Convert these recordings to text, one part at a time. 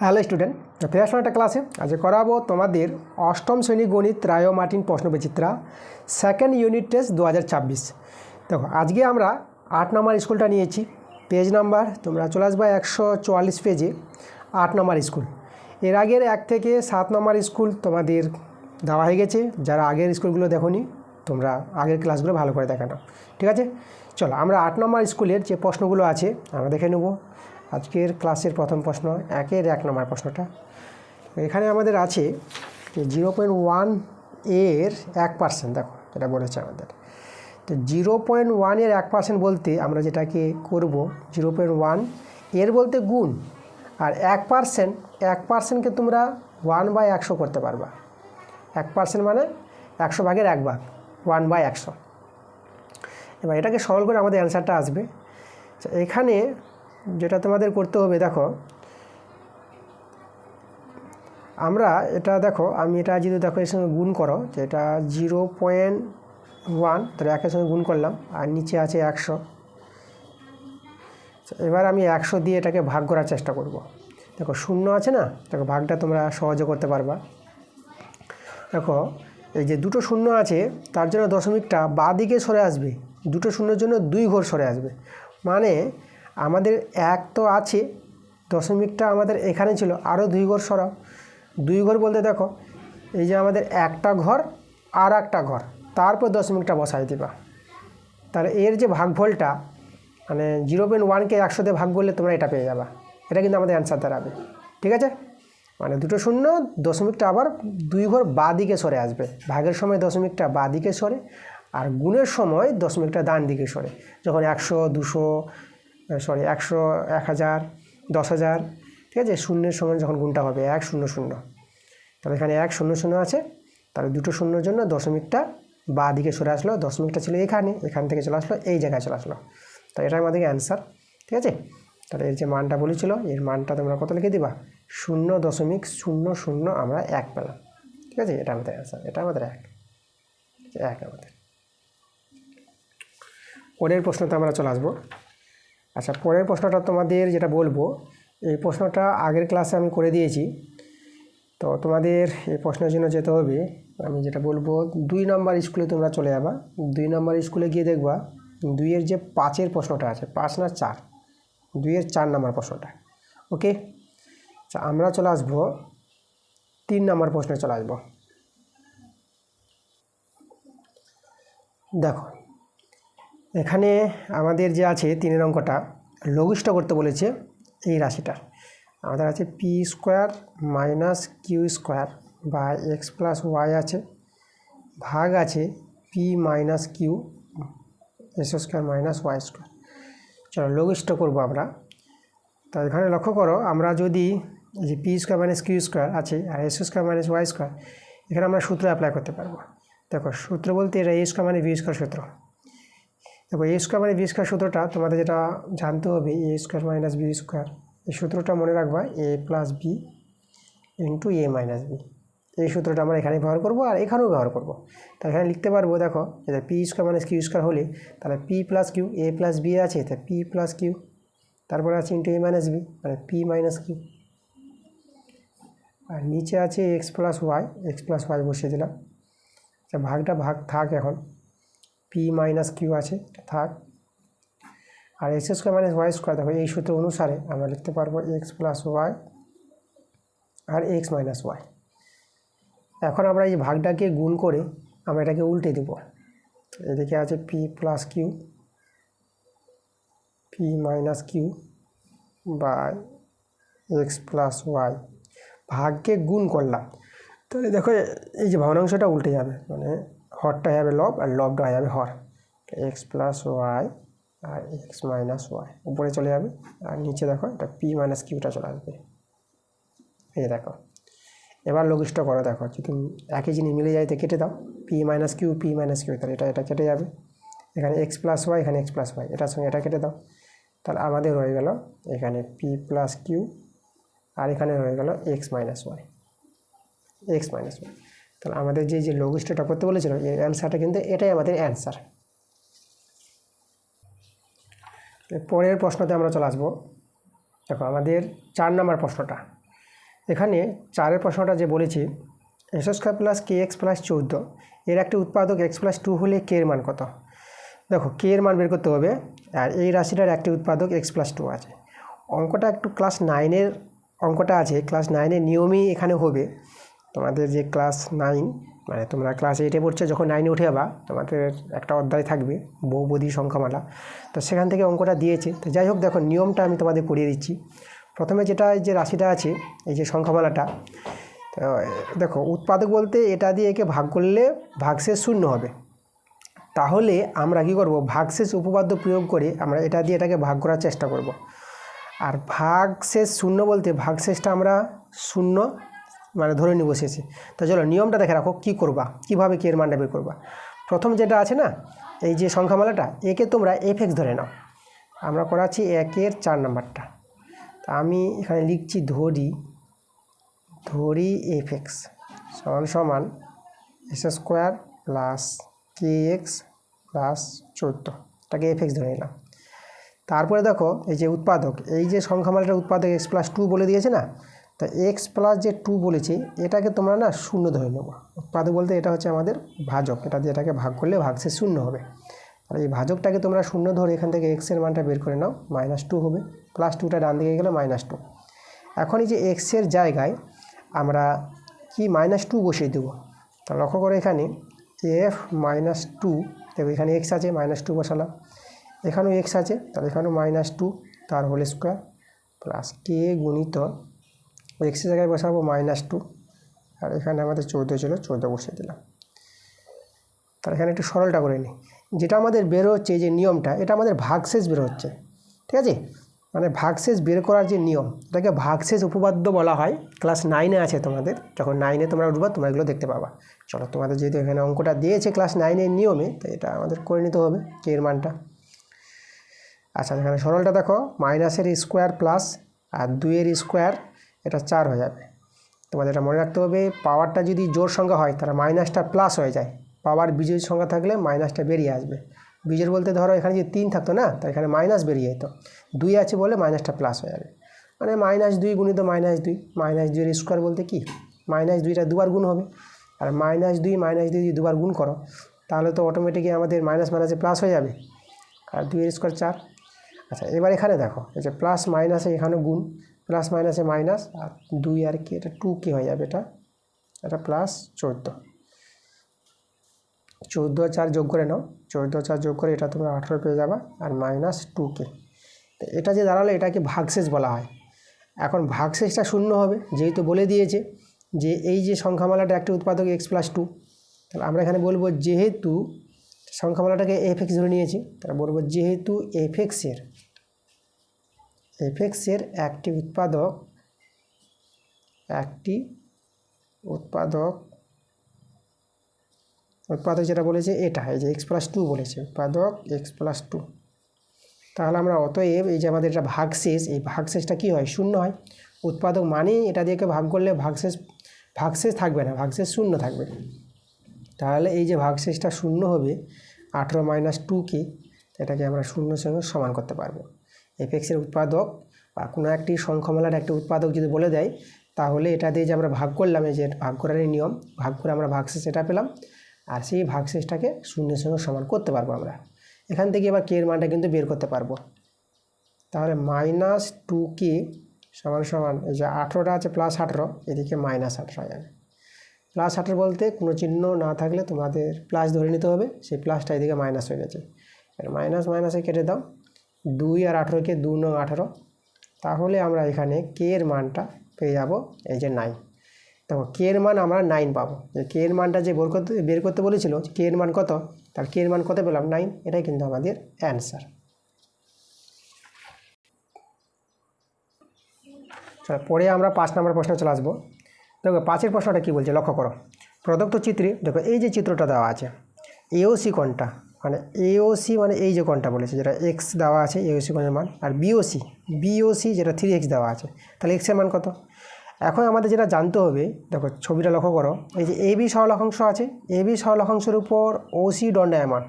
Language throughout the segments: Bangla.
হ্যালো স্টুডেন্ট, ফিরে আসলাম একটা ক্লাসে। আজ করাবো তোমাদের অষ্টম শ্রেণী গণিত রায় ও মার্টিন প্রশ্নবিচিত্রা সেকেন্ড ইউনিট টেস্ট 2026। দেখো, আজকে আমরা 8 নম্বর স্কুলটা নিয়েছি। পেজ নাম্বার তোমরা চলে আসবে 144 পেজে 8 নম্বর স্কুল। এর আগের 1 থেকে 7 নম্বর স্কুল তোমাদের দেওয়া হয়ে গেছে। যারা আগের স্কুলগুলো দেখোনি, তোমরা আগের ক্লাসগুলো ভালো করে দেখে নাও, ঠিক আছে? চলো, আমরা 8 নম্বর স্কুলের যে প্রশ্নগুলো আছে আমরা দেখে নেব। আজকের ক্লাসের প্রথম প্রশ্ন, 1 নম্বর প্রশ্নটা। এখানে আমাদের আছে যে 0.1 এর 1%, দেখো যেটা বলেছে আমাদের। তো 0.1 এর 1% বলতে আমরা যেটাকে করব, 0.1 এর বলতে গুণ, আর 1%কে তোমরা 1/100 করতে পারবা। 1% মানে 100 ভাগের 1 ভাগ, 1/100। এবার এটাকে সরল করে আমাদের অ্যান্সারটা আসবে। এখানে যেটা তোমাদের করতে হবে, দেখো আমরা এটা দেখো, আমি এটা যদি দেখো এর সঙ্গে গুণ করো, যেটা 0.1, তো 1-এর সঙ্গে গুণ করলাম, আর নিচে আছে 100। এবার আমি 100 দিয়ে এটাকে ভাগ করার চেষ্টা করব। দেখো শূন্য আছে না, দেখো ভাগটা তোমরা সহজে করতে পারবা। দেখো এই যে দুটো শূন্য আছে, তার জন্য দশমিকটা বাঁ দিকে সরে আসবে, দুটো শূন্যর জন্য 2 ঘর সরে আসবে। মানে আমাদের 1 তো আছে, দশমিকটা আমাদের এখানে ছিল, আরও 2 ঘর সরাও। 2 ঘর বলতে দেখো এই যে আমাদের একটা ঘর আর একটা ঘর, তারপর দশমিকটা বসাই দিবা। তাহলে এর যে ভাগফলটা, মানে 0.1কে 100 দিয়ে ভাগ করলে তোমরা এটা পেয়ে যাবা। এটা কিন্তু আমাদের অ্যান্সার দাঁড়াবে, ঠিক আছে? মানে দুটো শূন্য, দশমিকটা আবার 2 ঘর বাঁ দিকে সরে আসবে। ভাগের সময় দশমিকটা বাঁ দিকে সরে, আর গুণের সময় দশমিকটা ডান দিকে সরে। যখন 100, 200, 1000, 10,000, ঠিক আছে, শূন্যের সময় যখন গুণটা হবে 1 0 0, তাহলে এখানে 1 0 0 আছে, তাহলে দুটো শূন্যর জন্য দশমিকটা বাঁ দিকে সরে আসলো। দশমিকটা ছিল এখান থেকে চলে আসলো এই জায়গায় চলে আসলো। তো এটা আমাদের অ্যান্সার, ঠিক আছে? তাহলে এর যে মানটা বলেছিল, এর মানটা তোমরা কত লিখে দিবা? 0.00 আমরা 1 পেলাম, ঠিক আছে? এটা আমাদের অ্যান্সার, এটা আমাদের 1 আমাদের। পরের প্রশ্নতে আমরা চলে আসবো। আচ্ছা, পরের প্রশ্নটা তোমাদের যেটা বলবো, এই প্রশ্নটা আগের ক্লাসে আমি করে দিয়েছি। তো তোমাদের এই প্রশ্নের জন্য যেতে হবে, আমি যেটা বলবো, 2 নম্বর স্কুলে তোমরা চলে যাবা। 2 নম্বর স্কুলে গিয়ে দেখবা 2-এর যে 5-এর প্রশ্নটা আছে, 5 না 4, 2-এর 4 নম্বর প্রশ্নটা। ওকে, আচ্ছা আমরা চলে আসবো 3 নম্বর প্রশ্নে চলে আসবো। দেখো এখানে আমাদের যে আছে 3-এর অঙ্কটা, লঘিষ্ঠ করতে বলেছে এই রাশিটার। আমাদের আছে p² - q² x + y আছে, ভাগ আছে p - q s² - y²। চলো লঘিষ্ঠ করবো আমরা। তো এখানে লক্ষ্য করো, আমরা যদি এই যে p² - q² আছে আর s² - y², এখানে আমরা সূত্র অ্যাপ্লাই করতে পারবো। দেখো সূত্র বলতে এটা a² - b² সূত্র। দেখো a² - b² সূত্রটা তোমাদের যেটা জানতে হবে, a² - b², এই সূত্রটা মনে রাখবা, a + b × a - b। এই সূত্রটা আমরা এখানে ব্যবহার করব আর এখানেও ব্যবহার করব। তাই এখানে লিখতে পারবো, দেখো এটা p² - q² হলে তাহলে p + q, a + b আছে, তাই p + q, তারপরে আছে × a - b, মানে p - q, আর নিচে আছে x + y, বসিয়ে দিলাম। আচ্ছা ভাগটা ভাগ থাক, এখন p - q আছে থাক, আর s² - y², দেখো এই সূত্র অনুসারে আমরা লিখতে পারবো x + y আর x - y। এখন আমরা এই ভাগটাকে গুণ করে আমরা এটাকে উল্টে দেব। এদিকে আছে p + q, p - q / x + y, ভাগকে গুণ করলাম। তাহলে দেখো এই যে ভগ্নাংশটা উল্টে যাবে, মানে হরটা হবে লব আর লবটা হয়ে যাবে হর। x + y আর x - y উপরে চলে যাবে, আর নিচে দেখো এটা p - qটা চলে আসবে। এই দেখো, এবার লঘিষ্ঠ করো। দেখো যদি একই জিনিস মিলে যায় তো কেটে দাও, p - q, তাহলে এটা কেটে যাবে। এখানে x + y, এখানে x + y, এটার সঙ্গে এটা কেটে দাও, তাহলে আমাদের হয়ে গেল এখানে p + q, আর এখানে হয়ে গেল x - y। তাহলে আমাদের যে লঘিষ্ঠটা করতে বলেছিল, এর অ্যান্সারটা কিন্তু এটাই আমাদের অ্যান্সার। পরের প্রশ্নতে আমরা চলে আসবো। দেখো আমাদের 4 নম্বর প্রশ্নটা, এখানে 4 প্রশ্নটা যে বলেছি x² প্লাস kx প্লাস 14 এর একটি উৎপাদক x প্লাস 2 হলে k এর মান কত। দেখো k এর মান বের করতে হবে, আর এই রাশিটার একটি উৎপাদক x প্লাস 2 আছে। অঙ্কটা একটু ক্লাস 9-এর অঙ্কটা আছে, ক্লাস 9-এর নিয়মই এখানে হবে। তোমাদের যে ক্লাস 9 মানে তোমরা ক্লাস 8-এ পড়ছো, যখন 9-এ উঠে যাবা তোমাদের একটা অধ্যায় থাকবে বহুপদী সংখ্যামালা, তো সেখান থেকে অঙ্কটা দিয়েছে। তো যাই হোক, দেখো নিয়মটা আমি তোমাদের করিয়ে দিচ্ছি। প্রথমে যেটা যে রাশিটা আছে এই যে সংখ্যামালাটা, তো দেখো উৎপাদক বলতে এটা দিয়ে একে ভাগ করলে ভাগশেষ শূন্য হবে। তাহলে আমরা কি করব, ভাগশেষ উপপাদ্য প্রয়োগ করে আমরা এটা দিয়ে এটাকে ভাগ করার চেষ্টা করব। আর ভাগশেষ শূন্য বলতে ভাগশেষটা আমরা শূন্য মানে ধরে নিব শেষে। তো চলো নিয়মটা দেখে রাখো কী করবা, কীভাবে কে এর মানটা বের করবা। প্রথম যেটা আছে না এই যে সংখ্যামালাটা, একে তোমরা fx ধরে নাও। আমরা করাচ্ছি 1-এর 4 নাম্বারটা। তা আমি এখানে লিখছি ধরি fx সমান সমান s² প্লাস kx প্লাস 14, এটাকে fx ধরে নিলাম। তারপরে দেখো এই যে উৎপাদক, এই যে সংখ্যামালাটার উৎপাদক x প্লাস 2 বলে দিয়েছে না, তা এক্স প্লাস যে 2 বলেছি এটাকে তোমরা না শূন্য ধরে নেবো। উৎপাদক বলতে এটা হচ্ছে আমাদের ভাজক, এটা দিয়ে এটাকে ভাগ করলে ভাগশেষ শূন্য হবে। আর এই ভাজকটাকে তোমরা শূন্য ধরে এখান থেকে এক্সের মানটা বের করে নাও, -2 হবে। প্লাস 2টা ডান দিকে গেলে -2। এখন এই যে এক্সের জায়গায় আমরা কি -2 বসিয়ে দেবো। তা লক্ষ্য করে এখানে f -2, দেখো এখানে এক্স আছে, -2 বসালাম। এখানেও এক্স আছে, তাহলে এখানেও -2 তার হোল স্কোয়ার প্লাস কে গুণিত এক্সের জায়গায় বসাবো -2, আর এখানে আমাদের 14 ছিল, 14 বসিয়ে দিলাম। তাহলে এখানে একটু সরলটা করে নিই। যেটা আমাদের বের হচ্ছে যে নিয়মটা, এটা আমাদের ভাগশেষ বের হচ্ছে, ঠিক আছে। মানে ভাগশেষ বের করার যে নিয়ম, এটাকে ভাগশেষ উপপাদ্য বলা হয়। ক্লাস 9-এ আছে তোমাদের, যখন 9-এ তোমরা উঠবা তোমরা এগুলো দেখতে পাবা। চলো তোমাদের যেহেতু এখানে অঙ্কটা দিয়েছে ক্লাস 9-এর নিয়মে, তো এটা আমাদের করে নিতে হবে কে এর মানটা। আচ্ছা এখানে সরলটা দেখো, মাইনাসের স্কোয়ার প্লাস আর 2-এর স্কোয়ার, এটা 4 হয়ে যাবে। তোমাদের এটা মনে রাখতে হবে, পাওয়ারটা যদি জোড় সংখ্যা হয় তাহলে মাইনাসটা প্লাস হয়ে যায়, পাওয়ার বিজোড় সংখ্যা থাকলে মাইনাসটা বেরিয়ে আসবে। বিজোড় বলতে ধরো এখানে যদি 3 থাকতো না, তাই এখানে মাইনাস বেরিয়ে যেত, 2 আছে বলে মাইনাসটা প্লাস হয়ে যাবে। মানে -2 গুণিত -2, -2-এর স্কোয়ার বলতে কি -2টা দুবার গুণ হবে। আর -2 যদি দুবার গুণ করো তাহলে তো অটোমেটিকই আমাদের মাইনাস মাইনাসে প্লাস হয়ে যাবে, আর 2-এর স্কোয়ার 4। আচ্ছা এবার এখানে দেখো এই যে প্লাস মাইনাসে এখানে গুণ, প্লাস মাইনাসে মাইনাস, আর 2 আর কি এটা 2k হয়ে যাবে, এটা প্লাস 14 আর 4 যোগ করে নাও, 14 আর 4 যোগ করে এটা তোমরা 18 পেয়ে যাবা, আর -2k। তো এটা যে দাঁড়ালো এটাকে ভাগশেষ বলা হয়। এখন ভাগশেষটা শূন্য হবে, যেহেতু বলে দিয়েছে যে এই যে সংখ্যামালাটা একটি উৎপাদক x প্লাস 2, তাহলে আমরা এখানে বলবো যেহেতু সংখ্যামালাটাকে fx ধরে নিয়েছি, তাহলে বলবো যেহেতু fx এর একটি উৎপাদক যেটা বলেছে এটা, এই যে x প্লাস 2 বলেছে, উৎপাদক x প্লাস 2। তাহলে আমরা অতএব এই যে আমাদের এটা ভাগশেষ, এই ভাগশেষটা কি হয়, শূন্য হয়। উৎপাদক মানে এটা দিয়ে ভাগ করলে ভাগশেষ থাকবে না, ভাগশেষ শূন্য থাকবে। তাহলে এই যে ভাগশেষটা শূন্য হবে, 18 - 2k, এটাকে আমরা শূন্যের সঙ্গে সমান করতে পারবো। এফএক্সের উৎপাদক বা কোনো একটি সংখ্যামালার একটি উৎপাদক যদি বলে দেয়, তাহলে এটা দিয়ে যে আমরা ভাগ করলাম, এই যে ভাগ করার নিয়ম, ভাগ করে আমরা ভাগশেষ এটা পেলাম, আর সেই ভাগশেষটাকে শূন্যের সঙ্গে সমান করতে পারবো আমরা। এখান থেকে এবার কে এর মানটা কিন্তু বের করতে পারবো। তাহলে -2k সমান সমান এই যে 18টা আছে +18, এদিকে -18 হয়ে যাবে। +18 বলতে কোনো চিহ্ন না থাকলে তোমাদের প্লাস ধরে নিতে হবে, সেই প্লাসটা এদিকে মাইনাস হয়ে গেছে। এর মাইনাস মাইনাসে কেটে দাও, 2 আর 18কে 2 × 18, তাহলে আমরা এখানে কে এর মানটা পেয়ে যাব এই যে 9। দেখো কে এর মান আমরা 9 পাবো, যে কে এর মানটা যে বের করতে বলেছিল কে এর মান কত, তার কে এর মান কত পেলাম 9, এটাই কিন্তু আমাদের অ্যান্সার। পরে আমরা 5 নম্বর প্রশ্নে চলে আসবো। দেখো 5-এর প্রশ্নটা কী বলছে লক্ষ্য করো। প্রদত্ত চিত্রে দেখো এই যে চিত্রটা দেওয়া আছে, এওসি কোণটা, মানে এওসি মানে এই যে কোণটা বলেছে যেটা এক্স দেওয়া আছে, এওসি কোণের মান, আর বিওসি যেটা 3x দেওয়া আছে, তাহলে এক্সের মান কত। এখন আমাদের যেটা জানতে হবে, দেখো ছবিটা লক্ষ্য করো, এই যে এবি সহলক্ষাংশ আছে, এবি সহলক্ষাংশের উপর ওসি দণ্ডায়মান,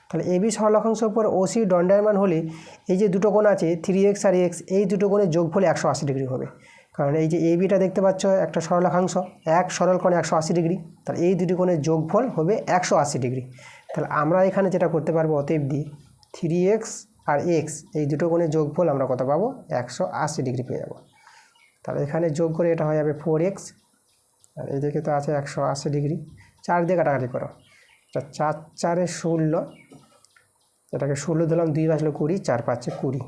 তাহলে এবি সহলক্ষাংশের উপর ওসি দণ্ডায়মান হলে এই যে দুটো কোণ আছে 3x আর x, এই দুটো কোণের যোগফল 180 ডিগ্রি হবে। কারণ এই যে এবিটা দেখতে পাচ্ছ একটা সরলরেখাংশ, এক সরল কোণ 180 ডিগ্রি, তাহলে এই দুটি কোণের যোগফল হবে 180 ডিগ্রি। তাহলে আমরা এখানে যেটা করতে পারবো, অতএব দি 3x আর x এই দুটো কোণের যোগফল আমরা কত পাবো, 180 ডিগ্রি পেয়ে যাবো। তাহলে এখানে যোগ করে এটা হয়ে যাবে 4x, আর এইদিকে তো আছে 180 ডিগ্রি, 4 দিয়ে কাটাকাটি করো, এটা 4 4 16, এটাকে 16 দিলাম, 2 বাজলো 20, 4 5 20।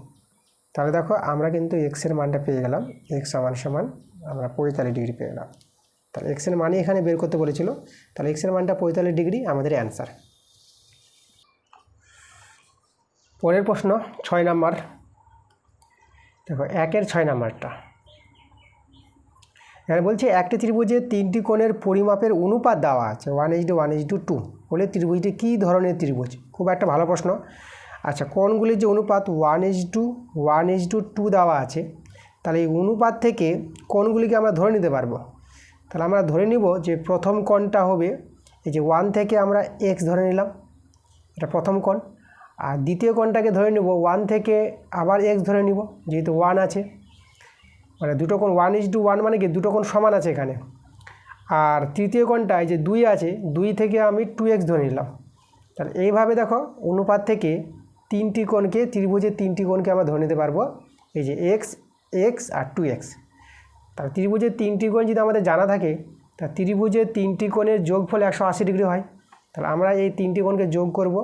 তাহলে দেখো আমরা কিন্তু এক্সের মানটা পেয়ে গেলাম, এক্স সমান সমান আমরা 45 ডিগ্রি পেয়ে গেলাম। তাহলে এক্সের মানই এখানে বের করতে বলেছিল, তাহলে এক্সের মানটা 45 ডিগ্রি আমাদের অ্যান্সার। পরের প্রশ্ন 6 নাম্বার, দেখো 1-এর 6 নাম্বারটা এখানে বলছে একটি ত্রিভুজের 3টি কোণের পরিমাপের অনুপাত দেওয়া আছে 1:1:2 বলে ত্রিভুজটি কী ধরনের ত্রিভুজ। খুব একটা ভালো প্রশ্ন। আচ্ছা, কোণগুলির যে অনুপাত 1:1:2 দেওয়া আছে, তাহলে এই অনুপাত থেকে কোণগুলিকে আমরা ধরে নিতে পারবো। তাহলে আমরা ধরে নিব যে প্রথম কোণটা হবে এই যে 1 থেকে আমরা x ধরে নিলাম, এটা প্রথম কোণ। আর দ্বিতীয় কোণটাকে ধরে নিব 1 থেকে আবার x ধরে নিব, যেহেতু 1 আছে, মানে দুটো কোণ 1:1 মানে কি দুটো কোণ সমান আছে এখানে। আর তৃতীয় কোণটায় যে 2 আছে, 2 থেকে আমি 2x ধরে নিলাম। তাহলে এইভাবে দেখো অনুপাত থেকে তিনটি কোণকে, ত্রিভুজের 3টি কোণকে আমরা ধরে নিতে পারবো, এই যে x আর 2x। তাহলে ত্রিভুজের 3টি কোণ যদি আমাদের জানা থাকে, তা ত্রিভুজের 3টি কোণের যোগফল 180 ডিগ্রি হয়। তাহলে আমরা এই 3টি কোণকে যোগ করব,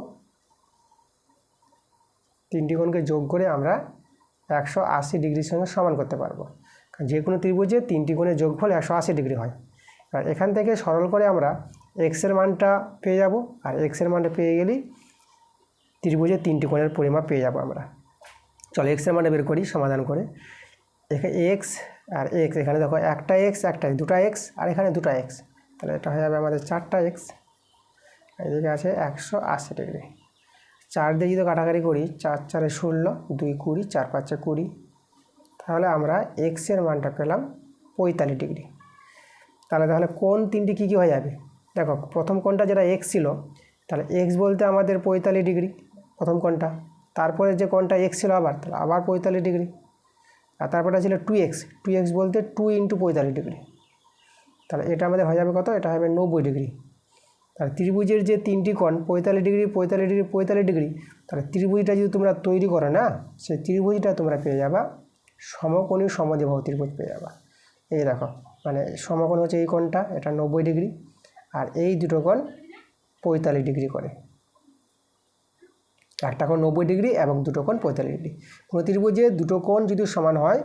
3টি কোণকে যোগ করে আমরা 180 ডিগ্রির সঙ্গে সমান করতে পারবো। কারণ যে কোনো ত্রিভুজের 3টি কোণের যোগফল 180 ডিগ্রি হয়। আর এখান থেকে সরল করে আমরা এক্সের মানটা পেয়ে যাব, আর এক্সের মানটা পেয়ে গেলেই ত্রিভুজের 3টি কোণের পরিমাপ পেয়ে যাব আমরা। চলো এক্সের মানটা বের করি সমাধান করে। এখানে এক্স আর এক্স, এখানে দেখো একটা এক্স, দুটা এক্স, আর এখানে দুটা এক্স, তাহলে এটা হয়ে যাবে আমাদের 4টা এক্স। এদিকে আছে 180 ডিগ্রি। 4 দিয়ে যদি কাটাকাটি করি, 4 4 16, 2 20, 4 5 20, তাহলে আমরা এক্সের মানটা পেলাম 45 ডিগ্রি। তাহলে কোণ তিনটি কী কী হয়ে যাবে, দেখো প্রথম কোণটা যেটা এক্স ছিল, তাহলে এক্স বলতে আমাদের 45 ডিগ্রি প্রথম কোণটা। তারপরে যে কোণটা এক্স ছিল আবার, তাহলে আবার 45 ডিগ্রি। আর তারপরে ছিল 2x বলতে 2 × 45 ডিগ্রি। তাহলে এটা আমাদের হয়ে যাবে কত, এটা হবে 90 ডিগ্রি। তাহলে ত্রিভুজের যে 3টি কোণ 45 ডিগ্রি, 45 ডিগ্রি, 45 ডিগ্রি, তাহলে ত্রিভুজটা যদি তোমরা তৈরি করো না, সেই ত্রিভুজটা তোমরা পেয়ে যাবা সমকোণী সমদ্বিবাহু ত্রিভুজ পেয়ে যাবা। এই দেখো, মানে সমকোণ হচ্ছে এই কোণটা, এটা 90 ডিগ্রি, আর এই দুটো কোণ 45 ডিগ্রি করে। একটা কোণ 90 ডিগ্রি এবং দুটো কোণ 45 ডিগ্রি। কোনো ত্রিভুজে দুটো কোণ যদি সমান হয়,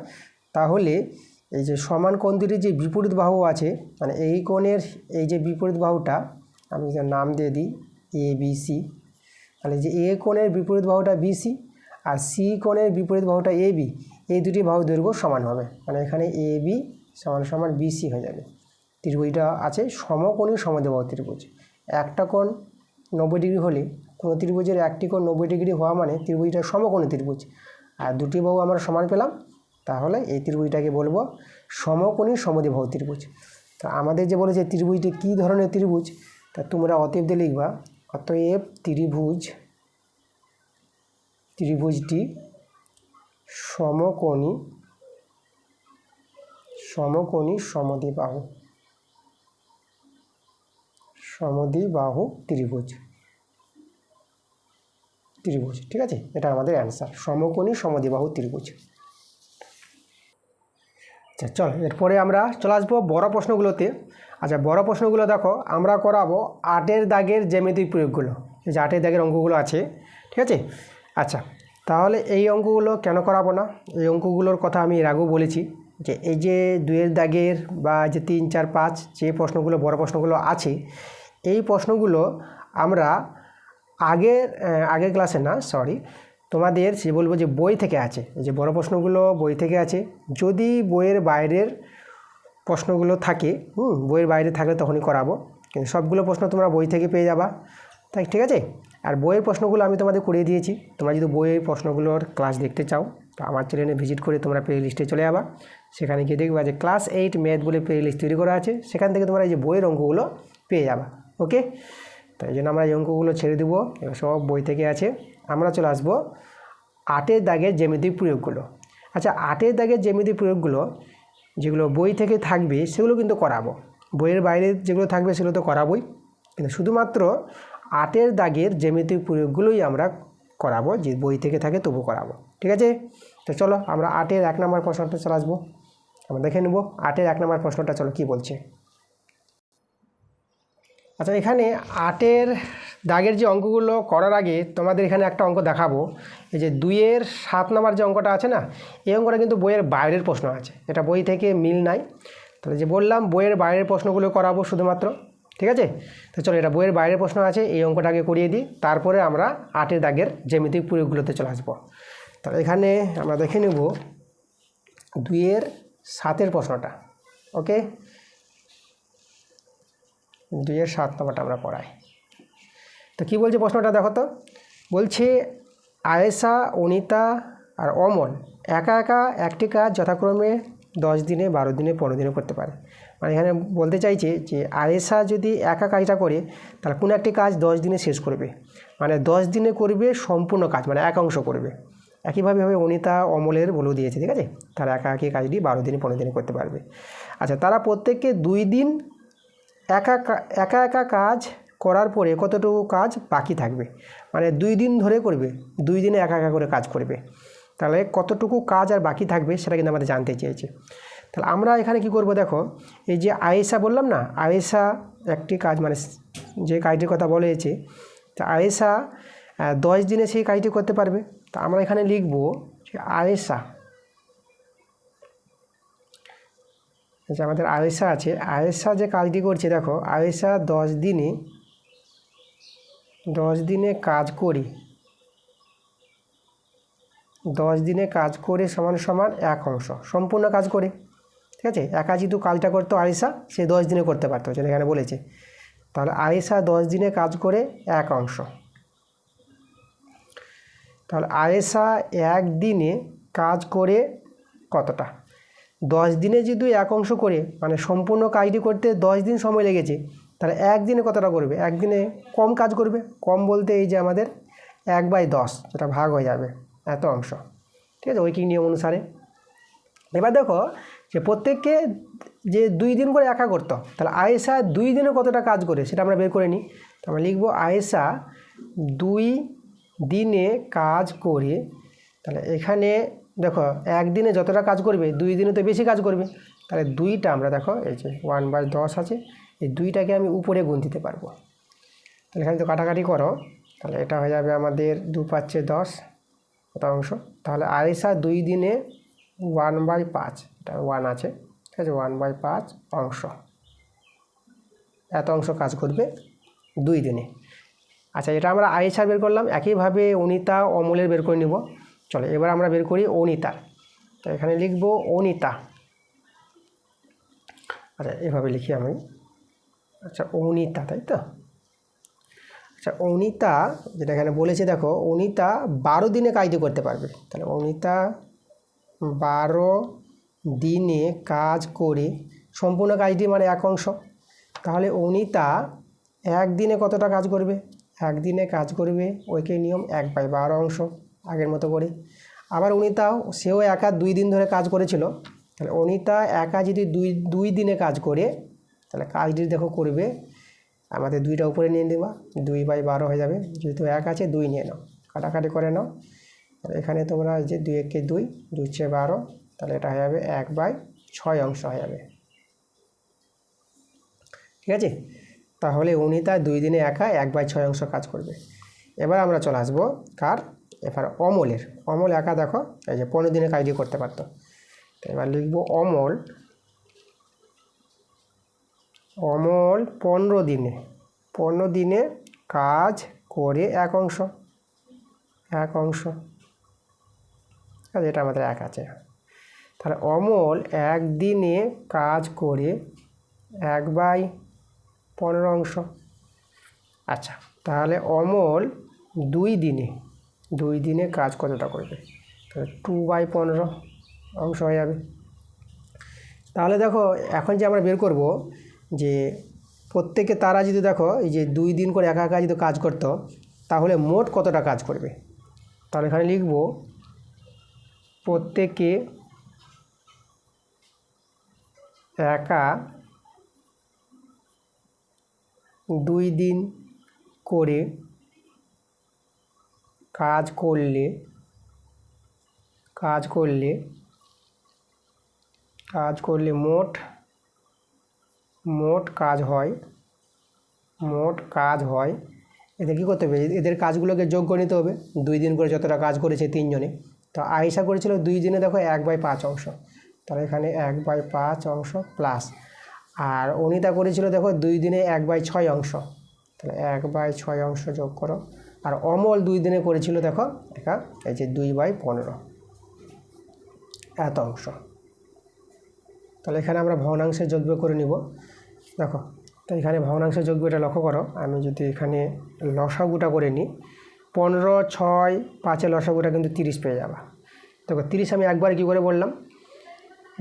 তাহলে এই যে সমান কোণ দুটির যে বিপরীত বাহু আছে, মানে এই কোণের এই যে বিপরীত বাহুটা আমি যে নাম দিয়ে দিই ABC, তাহলে যে এ কোণের বিপরীত বাহুটা BC আর সি কোণের বিপরীত বাহুটা AB, এই দুটি বাহু দৈর্ঘ্য সমান হবে, মানে এখানে AB সমান সমান BC হয়ে যাবে। ত্রিভুজটা আছে সমকোণী সমদ্বিবাহু ত্রিভুজ। একটা কোণ 90 ডিগ্রি হলে, কোনো ত্রিভুজের একটি কোণ 90 ডিগ্রি হওয়া মানে ত্রিভুজটা সমকোণী ত্রিভুজ, আর দুটি বাহু আমরা সমান পেলাম, তাহলে এই ত্রিভুজটাকে বলবো সমকোণী সমদ্বিবাহু ত্রিভুজ। তা আমাদের যে বলেছে ত্রিভুজটি কী ধরনের ত্রিভুজ, তা তোমরা অতএব দিয়ে লিখবা, অতএব ত্রিভুজটি সমকোণী সমদ্বিবাহু ত্রিভুজ, ঠিক আছে, এটা আমাদের অ্যান্সার, সমকোণী সমদ্বিবাহু ত্রিভুজ। আচ্ছা চল, এরপরে আমরা চলে আসবো বড় প্রশ্নগুলোতে। আচ্ছা, বড় প্রশ্নগুলো দেখো আমরা করাবো 8-এর দাগের জ্যামিতিক প্রয়োগগুলো, এই যে 8-এর দাগের অঙ্কগুলো আছে, ঠিক আছে। আচ্ছা, তাহলে এই অঙ্কগুলো কেন করাবো না, এই অঙ্কগুলোর কথা আমি এর আগেও বলেছি, যে এই যে 2-এর দাগের বা যে 3, 4, 5 যে প্রশ্নগুলো বড় প্রশ্নগুলো আছে, এই প্রশ্নগুলো আমরা আগের ক্লাসে না, তোমাদের সে বলবো যে বই থেকে আছে, এই যে বড় প্রশ্নগুলো বই থেকে আছে। যদি বইয়ের বাইরের প্রশ্নগুলো থাকে, বইয়ের বাইরে থাকলে তখনই করাবো, কিন্তু সবগুলো প্রশ্ন তোমরা বই থেকে পেয়ে যাবা, তাই ঠিক আছে। আর বইয়ের প্রশ্নগুলো আমি তোমাদের করিয়ে দিয়েছি, তোমরা যদি বইয়ের প্রশ্নগুলোর ক্লাস দেখতে চাও, তো আমার চ্যানেলে ভিজিট করে তোমরা প্লে লিস্টে চলে যাবা, সেখানে গিয়ে দেখবা যে ক্লাস 8 ম্যাথ বলে প্লে লিস্ট তৈরি করা আছে, সেখান থেকে তোমরা এই যে বইয়ের অঙ্কগুলো পেয়ে যাবা, ওকে। তাই জন্য আমরা এই অঙ্কগুলো ছেড়ে দেবো, এবার সব বই থেকে আছে। আমরা চলে আসবো 8-এর দাগের জ্যামিতিক প্রয়োগগুলো। আচ্ছা, 8-এর দাগের জ্যামিতিক প্রয়োগগুলো যেগুলো বই থেকে থাকবে সেগুলো কিন্তু করাবো, বইয়ের বাইরে যেগুলো থাকবে সেগুলো তো করাবোই, কিন্তু শুধুমাত্র 8-এর দাগের জ্যামিতিক প্রয়োগগুলোই আমরা করাবো, যে বই থেকে থাকে তবু করাবো। ঠিক আছে, তো চলো আমরা 8-এর 1 নম্বর প্রশ্নটা চলে আসবো, আমরা দেখে নেব 8-এর 1 নম্বর প্রশ্নটা। চলো কি বলছে। আচ্ছা, এখানে 8-এর দাগের যে অঙ্কগুলো করার আগে তোমাদের এখানে একটা অঙ্ক দেখাবো। এই যে 2-এর 7 নম্বর যে অঙ্কটা আছে না, এই অঙ্কটা কিন্তু বইয়ের বাইরের প্রশ্ন আছে, এটা বই থেকে মিল নাই। তাহলে যে বললাম বইয়ের বাইরের প্রশ্নগুলো করাবো শুধুমাত্র। ঠিক আছে, তো চলো এটা বইয়ের বাইরের প্রশ্ন আছে, এই অঙ্কটাকে করিয়ে দিই, তারপরে আমরা 8-এর দাগের জ্যামিতিক প্রয়োগগুলোতে চলে আসবো। তাহলে এখানে আমরা দেখে নেব 2-এর 7-এর প্রশ্নটা। ওকে, 2-এর 7 নম্বরটা আমরা পড়াই। তো কী বলছে প্রশ্নটা দেখো তো, বলছে আয়েশা, অনিতা আর অমল একা একা একটি কাজ যথাক্রমে 10 দিনে, 12 দিনে, 15 দিনে করতে পারে। মানে এখানে বলতে চাইছে যে আয়েশা যদি একা কাজটা করে তাহলে কোনো একটি কাজ 10 দিনে শেষ করবে, মানে 10 দিনে করবে সম্পূর্ণ কাজ, মানে এক অংশ করবে। একইভাবে অনিতা, অমলের বলেও দিয়েছে। ঠিক আছে, তারা একা একই কাজটি 12 দিনে, 15 দিনে করতে পারবে। আচ্ছা, তারা প্রত্যেককে 2 দিন একা একা কাজ করার পরে কতটুকু কাজ বাকি থাকবে, মানে 2 দিন ধরে করবে, 2 দিনে একা একা করে কাজ করবে, তাহলে কতটুকু কাজ আর বাকি থাকবে সেটা কিন্তু আমাদের জানতে চেয়েছে। তাহলে আমরা এখানে কি করব, দেখো এই যে আয়েশা বললাম না, আয়েশা একটি কাজ, মানে যে কাজটির কথা বলেছে, তা আয়েশা 10 দিনে সেই কাজটি করতে পারবে। তা আমরা এখানে লিখব যে আয়েশা, যে আমাদের আয়েশা আছে, আয়েশা যে কাজটি করছে, দেখো আয়েশা 10 দিনে কাজ করি, 10 দিনে কাজ করে সমান সমান এক অংশ, সম্পূর্ণ কাজ করে। ঠিক আছে, একা যেহেতু কাজটা করতো আয়েশা, সে 10 দিনে করতে পারতো, যেটা এখানে বলেছে। তাহলে আয়েশা 10 দিনে কাজ করে এক অংশ, তাহলে আয়েশা 1 দিনে কাজ করে কতটা? 10 দিনে যদি এক অংশ করে, মানে সম্পূর্ণ কাজটি করতে 10 দিন সময় লেগেছে, তাহলে 1 দিনে কতটা করবে? 1 দিনে কম কাজ করবে। কম বলতে এই যে আমাদের 1/10, যেটা ভাগ হয়ে যাবে এত অংশ। ঠিক আছে, ঐকিক নিয়ম অনুসারে। এবার দেখো যে প্রত্যেককে যে 2 দিন করে একা করতো, তাহলে আয়েশা 2 দিনে কতটা কাজ করে সেটা আমরা বের করে নিই। তো আমরা লিখব আয়েশা 2 দিনে কাজ করে, তাহলে এখানে দেখো 1 দিনে যতটা কাজ করবে 2 দিনে তো বেশি কাজ করবে, তাহলে 2টা আমরা দেখো এই যে 1/10 আছে, এই 2টাকে আমি উপরে গুণ দিতে পারবো। তাহলে এখানে তো কাটাকাটি করো, তাহলে এটা হয়ে যাবে আমাদের 2×5 = 10 অংশ। তাহলে আয়েশা 2 দিনে 1/5, এটা 1 আছে, ঠিক আছে, 1/5 অংশ, এত অংশ কাজ করবে 2 দিনে। আচ্ছা, এটা আমরা আয়েশার বের করলাম, একইভাবে অনিতা, অমলের বের করে নিব। চলো এবার আমরা বের করি অনিতার। তো এখানে লিখব অনিতা। আচ্ছা, এভাবে লিখি আমি। আচ্ছা, অনিতা, তাই তো। আচ্ছা, অনিতা যেটা এখানে বলেছে, দেখো অনিতা 12 দিনে কাজটি করতে পারবে। তাহলে অনিতা 12 দিনে কাজ করে সম্পূর্ণ কাজটি, মানে এক অংশ। তাহলে অনিতা 1 দিনে কতটা কাজ করবে? 1 দিনে কাজ করবে ঐকিক নিয়ম 1/12 অংশ, আগের মতো করে। আবার অনিতাও, সেও একা 2 দিন ধরে কাজ করেছিল, তাহলে অনিতা একা যদি 2 দিনে কাজ করে, তাহলে কাজটি দেখো করবে আমাদের 2টা উপরে নিয়ে নেবা, 2/12 হয়ে যাবে, যেহেতু 1 আছে 2 নিয়ে নাও, কাটাকাটি করে নাও। এখানে তোমরা যে 2 × 1 = 2, 2 × 12, তাহলে এটা হয়ে যাবে 1/6 অংশ হয়ে যাবে। ঠিক আছে, তাহলে অনিতা 2 দিনে একা 1/6 অংশ কাজ করবে। এবার আমরা চলে আসবো কার? এবার অমলের। অমল একা দেখো এই যে 15 দিনে কাজটি করতে পারতো। তো এবার লিখব অমল 15 দিনে কাজ করে এক অংশ, আর এটা আমাদের 1 আছে। তাহলে অমল 1 দিনে কাজ করে 1/15 অংশ। আচ্ছা, তাহলে অমল 2 দিনে কাজ কতটা করবে? তাহলে 2/15 অংশ হয়ে যাবে। তাহলে দেখো এখন যে আমরা বের করব যে প্রত্যেকে তারা যদি দেখো এই যে 2 দিন করে একা একা যদি কাজ করতো, তাহলে মোট কতটা কাজ করবে? তাহলে এখানে লিখব প্রত্যেকে একা 2 দিন করে কাজ করলে মোট কাজ হয় এদের কী করতে হবে, এদের কাজগুলোকে যোগ করে নিতে হবে। 2 দিন করে যতটা কাজ করেছে 3 জনে, তো আয়েশা করেছিল 2 দিনে দেখো 1/5 অংশ, তাহলে এখানে 1/5 অংশ প্লাস, আর অনিতা করেছিল দেখো 2 দিনে 1/6 অংশ, তাহলে 1/6 অংশ যোগ করো। আর অমল 2 দিনে করেছিল দেখো একা এই যে 2/15 এত অংশ। তাহলে এখানে আমরা ভগ্নাংশের যোগবিয়োগ করে নিব। দেখো তো এখানে ভগ্নাংশের যোগবিয়োগটা লক্ষ্য করো, আমি যদি এখানে লসাগুটা করে নিই 15, 6, 5 লসাগুটা কিন্তু 30 পেয়ে যাবা। দেখো 30 আমি একবার কী করে বললাম,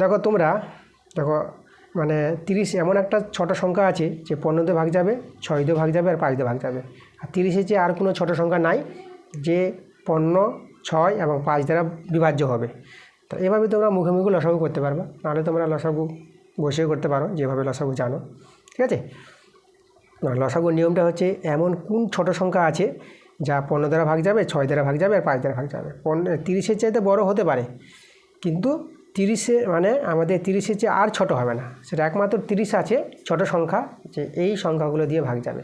দেখো তোমরা দেখো মানে 30 এমন একটা ছোট সংখ্যা আছে যে 15 দিয়ে ভাগ যাবে, 6 দিয়ে ভাগ যাবে আর 5 দিয়ে ভাগ যাবে। আর 30-এর চেয়ে আর কোনো ছোট সংখ্যা নাই যে 15, 6 এবং 5 দ্বারা বিভাজ্য হবে। তো এভাবে তোমরা মুখে মুখে লসাগু করতে পারবে, নাহলে তোমরা লসাগু বসেও করতে পারো যেভাবে লসাগু জানো। ঠিক আছে, লসাগুর নিয়মটা হচ্ছে এমন কোন ছোট সংখ্যা আছে যা 15 দ্বারা ভাগ যাবে, 6 দ্বারা ভাগ যাবে আর 5 দ্বারা ভাগ যাবে। 30-এর চাইতে বড় হতে পারে, কিন্তু 30 মানে আমাদের 30-এর চেয়ে আর ছোট হবে না, সেটা একমাত্র 30 আছে ছোট সংখ্যা যে এই সংখ্যাগুলো দিয়ে ভাগ যাবে।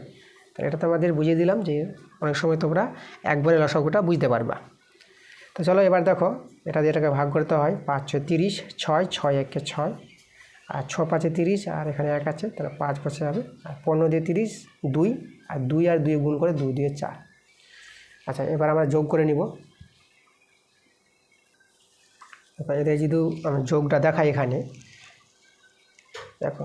তাহলে এটা তোমাদের বুঝিয়ে দিলাম যে অনেক সময় তোমরা একবারে লসাগুটা বুঝতে পারবা। তো চলো এবার দেখো এটা দিয়ে এটাকে ভাগ করতে হয়, 5 × 6 = 30, 6, 6 × 1 = 6, আর 6 × 5 = 30, আর এখানে 1 আছে তাহলে 5 বসে যাবে, আর 15 দিয়ে 30, 2, আর 2 আর 2 গুণ করে 2 দিয়ে 4। আচ্ছা এবার আমরা যোগ করে নিব। এদের যদি আমি যোগটা দেখাই এখানে দেখো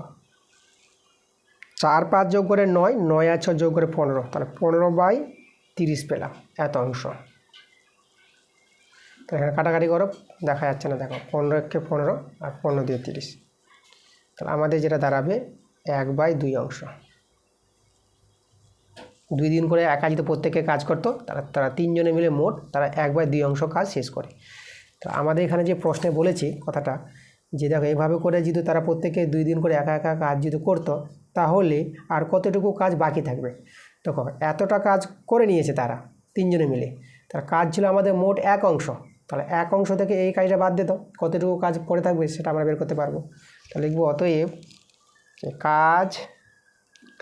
4, 5 যোগ করে 9, 9 আর 6 যোগ করে 15, তাহলে 15/30 পেলাম এত অংশ। তো এখানে কাটাকাটি করো, দেখা যাচ্ছে না, দেখো 15 × 15 আর 15 দিয়ে 30, তাহলে আমাদের যেটা দাঁড়াবে 1/2 অংশ। 2 দিন করে একা যদি প্রত্যেকে কাজ করতো তারা 3 জনে মিলে মোট তারা 1/2 অংশ কাজ শেষ করে। তো আমাদের এখানে যে প্রশ্নে বলেছি কথাটা যে দেখো এইভাবে করে যদি তারা প্রত্যেকে 2 দিন করে একা একা কাজ যদি করতো তাহলে আর কতটুকু কাজ বাকি থাকবে। দেখো এতটা কাজ করে নিয়েছে তারা 3 জনে মিলে, তার কাজ ছিল আমাদের মোট 1 অংশ, তাহলে 1 অংশ থেকে এই কাজটা বাদ দিত, কতটুকু কাজ পড়ে থাকবে সেটা আমরা বের করতে পারবো। তাহলে লিখবো অতএব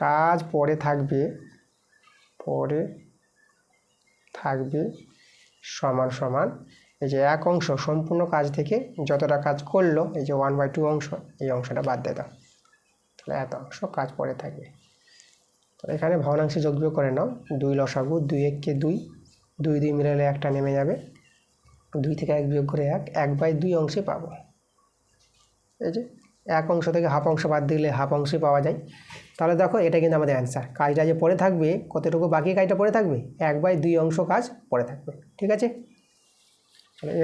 কাজ পড়ে থাকবে সমান সমান এই যে 1 অংশ সম্পূর্ণ কাজ থেকে যতটা কাজ করলো এই যে 1/2 অংশ, এই অংশটা বাদ দিয়ে দাও, তাহলে এত অংশ কাজ পড়ে থাকবে। তাহলে এখানে ভগ্নাংশে যোগবিয়োগ করে নাও, 2 লসাগু, 2 × 1 = 2, 2 2 মিলালে 1টা নেমে যাবে, 2 থেকে 1 বিয়োগ করে 1, 1/2 অংশে পাবো। এই যে 1 অংশ থেকে হাফ অংশ বাদ দিলে হাফ অংশই পাওয়া যায়। তাহলে দেখো এটা কিন্তু আমাদের অ্যান্সার। কাজটা যে পড়ে থাকবে কতটুকু বাকি কাজটা পড়ে থাকবে, 1/2 অংশ কাজ পড়ে থাকবে। ঠিক আছে,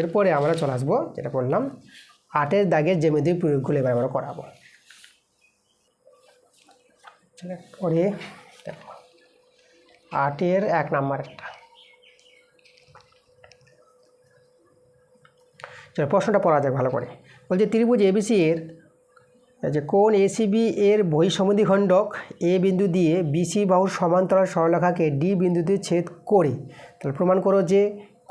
এরপরে আমরা চলে আসবো যেটা বললাম 8-এর দাগের জ্যামিতিক প্রয়োগগুলো এবার আমরা করাবো। পরে দেখো 8-এর 1 নম্বরেরটা, প্রশ্নটা পড়া যাক ভালো করে। বলছে ত্রিভুজ এবিসি এর যে কোণ এসিবি এর বহিঃসমদ্বিখণ্ডক এ বিন্দু দিয়ে বিসি বাহুর সমান্তরাল সরলরেখাকে ডি বিন্দুতে ছেদ করে, তাহলে প্রমাণ করো যে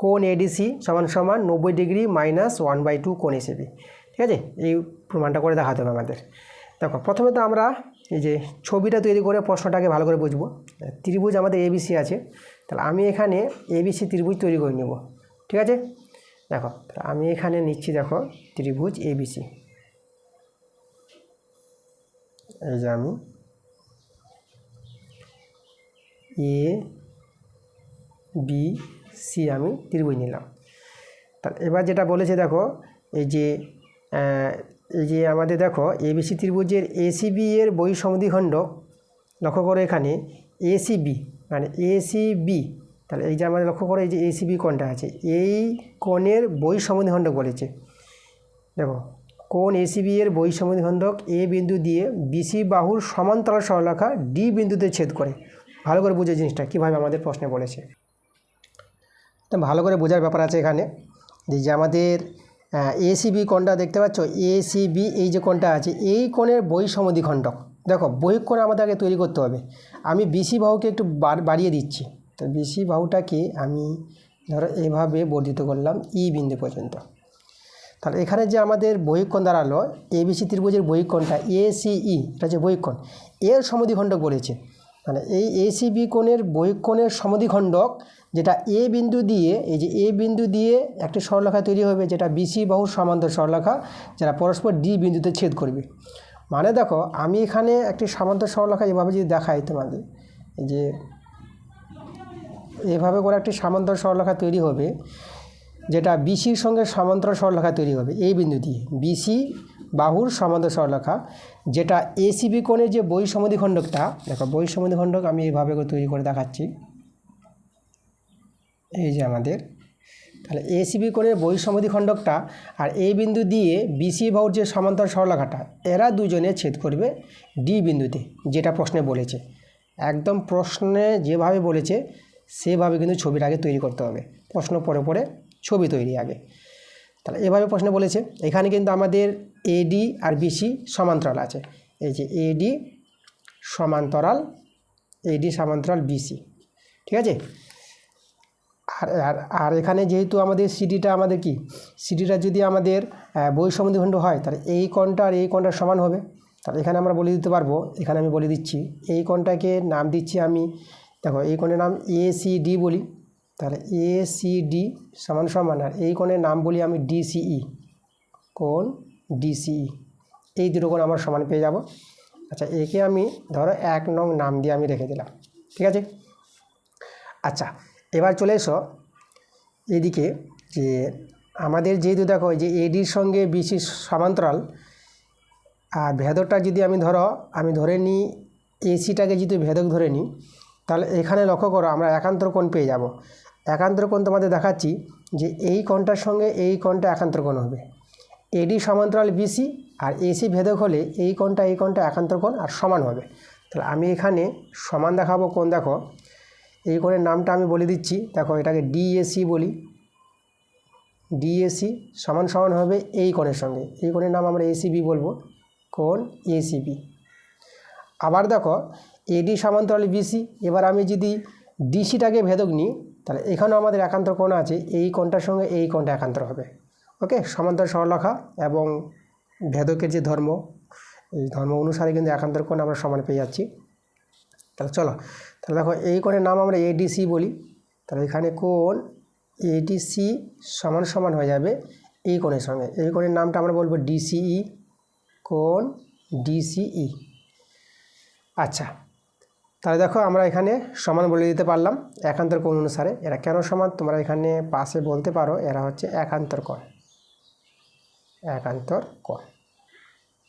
কোণ এডিসি সমান সমান 90 ডিগ্রি মাইনাস 1/2 কোণ এসিবি। ঠিক আছে, এই প্রমাণটা করে দেখাতে হবে আমাদের। দেখো প্রথমে তো আমরা এই যে ছবিটা তৈরি করে প্রশ্নটাকে ভালো করে বুঝবো। ত্রিভুজ আমাদের এবিসি আছে, তাহলে আমি এখানে এবিসি ত্রিভুজ তৈরি করে নেব। ঠিক আছে, দেখো আমি এখানে নিচ্ছি, দেখো ত্রিভুজ এবিসি, এই যে আমি এ বি সি আমি ত্রিভুজ নিলাম। তাহলে এবার যেটা বলেছে দেখো এই যে আমাদের দেখো এবিসি ত্রিভুজের এসিবি এর বহিঃসমদ্বিখণ্ডক, লক্ষ্য করো এখানে এসিবি মানে এসিবি, তাহলে এই যে আমাদের লক্ষ্য করো এই যে এসিবি কোণটা আছে, এই কোণের বহিঃসমদ্বিখণ্ডক বলেছে। দেখো কোণ এসিবি এর বহিঃসমদ্বিখণ্ডক এ বিন্দু দিয়ে বিসি বাহুর সমান্তরাল সরলরেখা ডি বিন্দুতে ছেদ করে। ভালো করে বুঝে জিনিসটা কীভাবে আমাদের প্রশ্নে বলেছে, তো ভালো করে বোঝার ব্যাপার আছে এখানে। যে আমাদের এসিবি কোণটা দেখতে পাচ্ছ, এসিবি এই যে কোণটা আছে এই কোণের বহিঃসমদ্বিখণ্ডক। দেখো বহিঃকোণ আমাদের আগে তৈরি করতে হবে। আমি বিসি বাহুকে একটু বাড়িয়ে দিচ্ছি। তো বিসি বাহুটাকে আমি ধরো এভাবে বর্ধিত করলাম ই বিন্দু পর্যন্ত। তাহলে এখানে যে আমাদের বহিঃকোণ দাঁড়ালো এবিসি ত্রিভুজের বহিঃকোণটা এসিই, এটা হচ্ছে বহিঃকোণ, এর সমদ্বিখণ্ডক বলেছে। মানে এই এসিবি কোণের বহিঃকোণের সমদ্বিখণ্ডক যেটা এ বিন্দু দিয়ে, এই যে এ বিন্দু দিয়ে একটি সরলরেখা তৈরি হবে যেটা বিসি বাহুর সমান্তর সরলরেখা, যারা পরস্পর ডি বিন্দুতে ছেদ করবে। মানে দেখো আমি এখানে একটি সমান্তর সরলরেখা এভাবে যদি দেখাই তোমাদের, এই যে এভাবে করে একটি সমান্তর সরলরেখা তৈরি হবে যেটা বিসির সঙ্গে সমান্তরাল সরলরেখা তৈরি হবে এই বিন্দু দিয়ে, বিসি বাহুর সমান্তর সরলরেখা যেটা এসিবি কোণের যে বহিঃসমদ্বিখণ্ডকটা, দেখো বহিঃসমদ্বিখণ্ডক আমি এইভাবে করে তৈরি করে দেখাচ্ছি। এই যে আমাদের তাহলে এসিবি কোণের বহিঃসমদ্বিখণ্ডকটা আর এই বিন্দু দিয়ে বিসি বাহুর যে সমান্তরাল সরলরেখাটা, এরা দুজনে ছেদ করবে ডি বিন্দুতে, যেটা প্রশ্নে বলেছে। একদম প্রশ্নে যেভাবে বলেছে সেভাবে কিন্তু ছবির আগে তৈরি করতে হবে, প্রশ্ন পরে পরে ছবি তৈরি আগে। তাহলে এভাবে প্রশ্ন বলেছে। এখানে কিন্তু আমাদের এডি আর বিসি সমান্তরাল আছে, এই যে এডি সমান্তরাল বিসি, ঠিক আছে। আর আর আর এখানে যেহেতু আমাদের সিডিটা আমাদের কি, সিডিটা যদি আমাদের বহিঃসমদ্বিখণ্ডক হয় তাহলে এই কোণটা আর এই কোণটা সমান হবে। তাহলে এখানে আমরা বলে দিতে পারবো, এখানে আমি বলে দিচ্ছি এই কোণটাকে নাম দিচ্ছি আমি, দেখো এই কোণের নাম এসিডি বলি। তাহলে এসিডি সমান সমান, আর এই কোণের নাম বলি আমি ডিসিই, কোণ ডিসিই, এই দুটো কোণ আমার সমান পেয়ে যাব। আচ্ছা একে আমি ধরো 1 নং নাম দিয়ে আমি রেখে দিলাম, ঠিক আছে। আচ্ছা এবার চলে এসো এদিকে, যে আমাদের যেহেতু দেখো যে এডির সঙ্গে বিসি সমান্তরাল, আর ভেদকটা যদি আমি ধরে নিই এসিটাকে যদি ভেদক ধরে নিই, তাহলে এখানে লক্ষ্য করো আমরা একান্তর কোণ পেয়ে যাব। একান্তর কোণ তোমাদের দেখাচ্ছি যে এই কোণটার সঙ্গে এই কোণটা একান্তর কোণ হবে, এডি সমান্তরাল বিসি আর এসি ভেদক হলে এই কোণটা একান্তর কোণ আর সমান হবে। তাহলে আমি এখানে সমান দেখাবো কোণ, দেখো এই কোণের নামটা আমি বলে দিচ্ছি, দেখো এটাকে ডিএসি বলি, ডিএসি সমান সমান হবে এই কোণের সঙ্গে, এই কোণের নাম আমরা এসিবি বলবো, কোণ এসিবি। আবার দেখো এডি সমান্তরাল বিসি, এবার আমি যদি ডিসিটাকে ভেদক নিই তাহলে এখানেও আমাদের একান্তর কোণ আছে, এই কোণটার সঙ্গে এই কোণটা একান্তর হবে। ওকে, সমান্তর সরলরেখা এবং ভেদকের যে ধর্ম, এই ধর্ম অনুসারে কিন্তু একান্তর কোণ আমরা সমান পেয়ে যাচ্ছি। তাহলে চলো, তাহলে দেখো এই কোণের নাম আমরা এডিসি বলি। তাহলে এখানে কোণ এডিসি সমান সমান হয়ে যাবে এই কোণের সঙ্গে, এই কোণের নামটা আমরা বলবো ডিসিই, কোণ ডিসিই। আচ্ছা তাহলে দেখো আমরা এখানে সমান বলে দিতে পারলাম একান্তর কোণ অনুসারে। এরা কেন সমান তোমরা এখানে পাশে বলতে পারো, এরা হচ্ছে একান্তর কোণ, একান্তর কোণ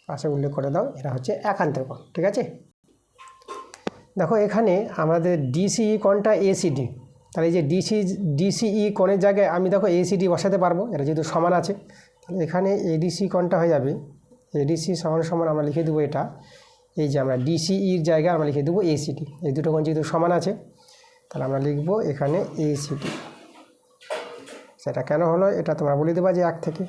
পাশে উল্লেখ করে দাও, এরা হচ্ছে একান্তর কোণ, ঠিক আছে। দেখো এখানে আমাদের ডিসিই কোণটা এসিডি, তাহলে এই যে ডিসিই কোণের জায়গায় আমি দেখো এসিডি বসাতে পারবো, এরা যেহেতু সমান আছে। তাহলে এখানে এডিসি কোণটা হয়ে যাবে এডিসি সমান সমান, আমরা লিখে দেবো এটা, এই যে আমরা ডিসিইর জায়গায় আমরা লিখে দেবো এসিডি, এই দুটো কোণ যেহেতু সমান আছে তাহলে আমরা লিখবো এখানে এসিডি। সেটা কেন হলো এটা তোমরা বলে দেবা যে 1 থেকে।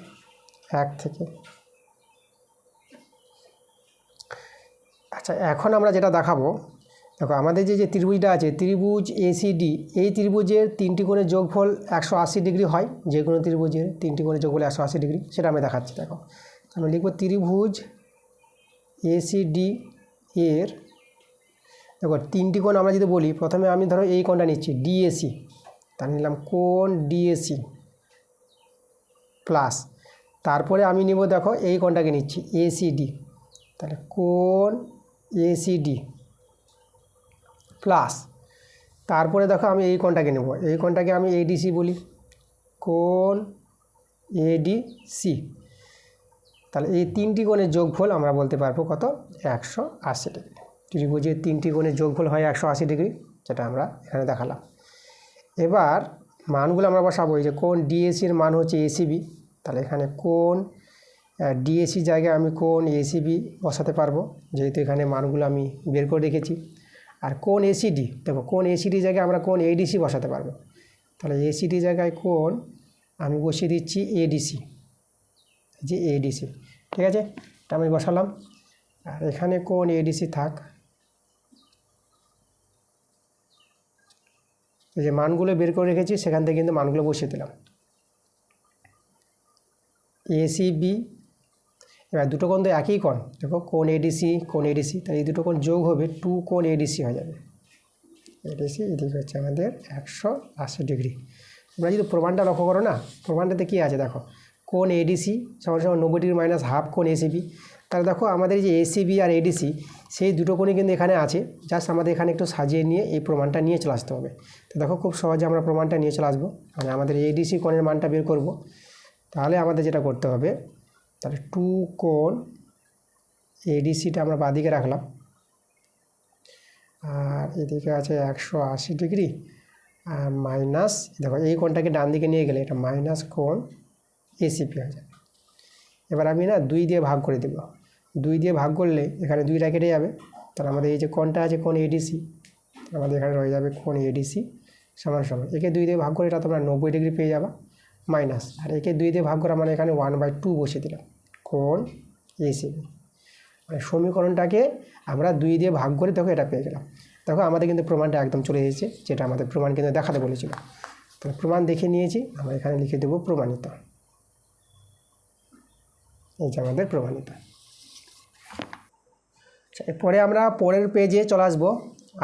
আচ্ছা এখন আমরা যেটা দেখাবো, দেখো আমাদের যে ত্রিভুজটা আছে, ত্রিভুজ এসিডি, এই ত্রিভুজের 3টি কোণের যোগফল 180 ডিগ্রি হয়, যে কোনো ত্রিভুজের 3টি কোণের যোগফল 180 ডিগ্রি, সেটা আমি দেখাচ্ছি। দেখো আমরা লিখবো ত্রিভুজ এসিডি এর, দেখো 3টি কোণ আমরা যদি বলি, প্রথমে আমি ধরো এই কোণটা নিচ্ছি ডিএসি, তার নিলাম কোণ ডিএসি প্লাস, তারপরে আমি নিব দেখো এই কোণটাকে নিচ্ছি এসিডি, তাহলে কোণ এসিডি প্লাস, তারপরে দেখো আমি এই কোণটাকে নেব, এই কোণটাকে আমি এডিসি বলি, কোণ এডিসি। তাহলে এই 3টি কোণের যোগফল আমরা বলতে পারবো কত, 180 ডিগ্রি। ত্রিভুজের 3টি কোণের যোগফল হয় 180 ডিগ্রি, যেটা আমরা এখানে দেখালাম। এবার মানগুলো আমরা বসাবো, এই যে কোণ ডিএসির মান হচ্ছে এসিবি, তাহলে এখানে কোণ ডিএসি জায়গায় আমি কোণ এসিবি বসাতে পারবো, যেহেতু এখানে মানগুলো আমি বের করে রেখেছি। আর কোণ এসিডি, দেখো কোণ এসিডি জায়গায় আমরা কোণ এডিসি বসাতে পারবো, তাহলে এসিডি জায়গায় কোণ আমি বসিয়ে দিচ্ছি এডিসি, যে এডিসি, ঠিক আছে, এটা আমি বসালাম। আর এখানে কোণ এডিসি থাক, এই যে মানগুলো বের করে রেখেছি সেখান থেকে কিন্তু মানগুলো বসিয়ে দিলাম। এসিবি, এবার দুটো কোণ তো একই কোণ, দেখো কোণ এডিসি তাই এই দুটো কোণ যোগ হবে 2 কোণ এডিসি হয়ে যাবে। এডিসি এদিকে হচ্ছে আমাদের 180 ডিগ্রি। তোমরা যদি প্রমাণটা লক্ষ্য করো না, প্রমাণটাতে কী আছে দেখো, কোণ এডিসি সমান সমান 90 ডিগ্রি মাইনাস হাফ কোণ এসিবি। তাহলে দেখো আমাদের যে এসিবি আর এডিসি সেই দুটো কোণই কিন্তু এখানে আছে, জাস্ট আমাদের এখানে একটু সাজিয়ে নিয়ে এই প্রমাণটা নিয়ে চলে আসতে হবে। তো দেখো খুব সহজে আমরা প্রমাণটা নিয়ে চলে আসবো, মানে আমাদের এডিসি কোণের মানটা বের করব। তাহলে আমাদের যেটা করতে হবে, তাহলে 2 কোণ এডিসিটা আমরা বাঁদিকে রাখলাম, আর এদিকে আছে 180 ডিগ্রি আর মাইনাস, দেখো এই কোণটাকে ডান দিকে নিয়ে গেলে এটা মাইনাস কোণ এসিপি হয়ে যাবে। এবার আমি না 2 দিয়ে ভাগ করে দেব, 2 দিয়ে ভাগ করলে এখানে 2টা কেটে যাবে। তাহলে আমাদের এই যে কোণটা আছে কোণ এডিসি, আমাদের এখানে রয়ে যাবে কোণ এডিসি সমান সমান, একে 2 দিয়ে ভাগ করে এটা তোমরা 90 ডিগ্রি পেয়ে যাবা মাইনাস, আর একে 2 দিয়ে ভাগ করা মানে এখানে 1/2 বসিয়ে দিলাম কোণ এসিপি। মানে সমীকরণটাকে আমরা 2 দিয়ে ভাগ করে দেখো এটা পেয়ে গেলাম। দেখো আমাদের কিন্তু প্রমাণটা একদম চলে এসেছে, যেটা আমাদের প্রমাণ কিন্তু দেখাতে বলেছিল। তাহলে প্রমাণ দেখে নিয়েছি, আমরা এখানে লিখে দেবো প্রমাণিত। এই যে আমাদের প্রমাণিত। এরপরে আমরা পরের পেজে চলে আসবো,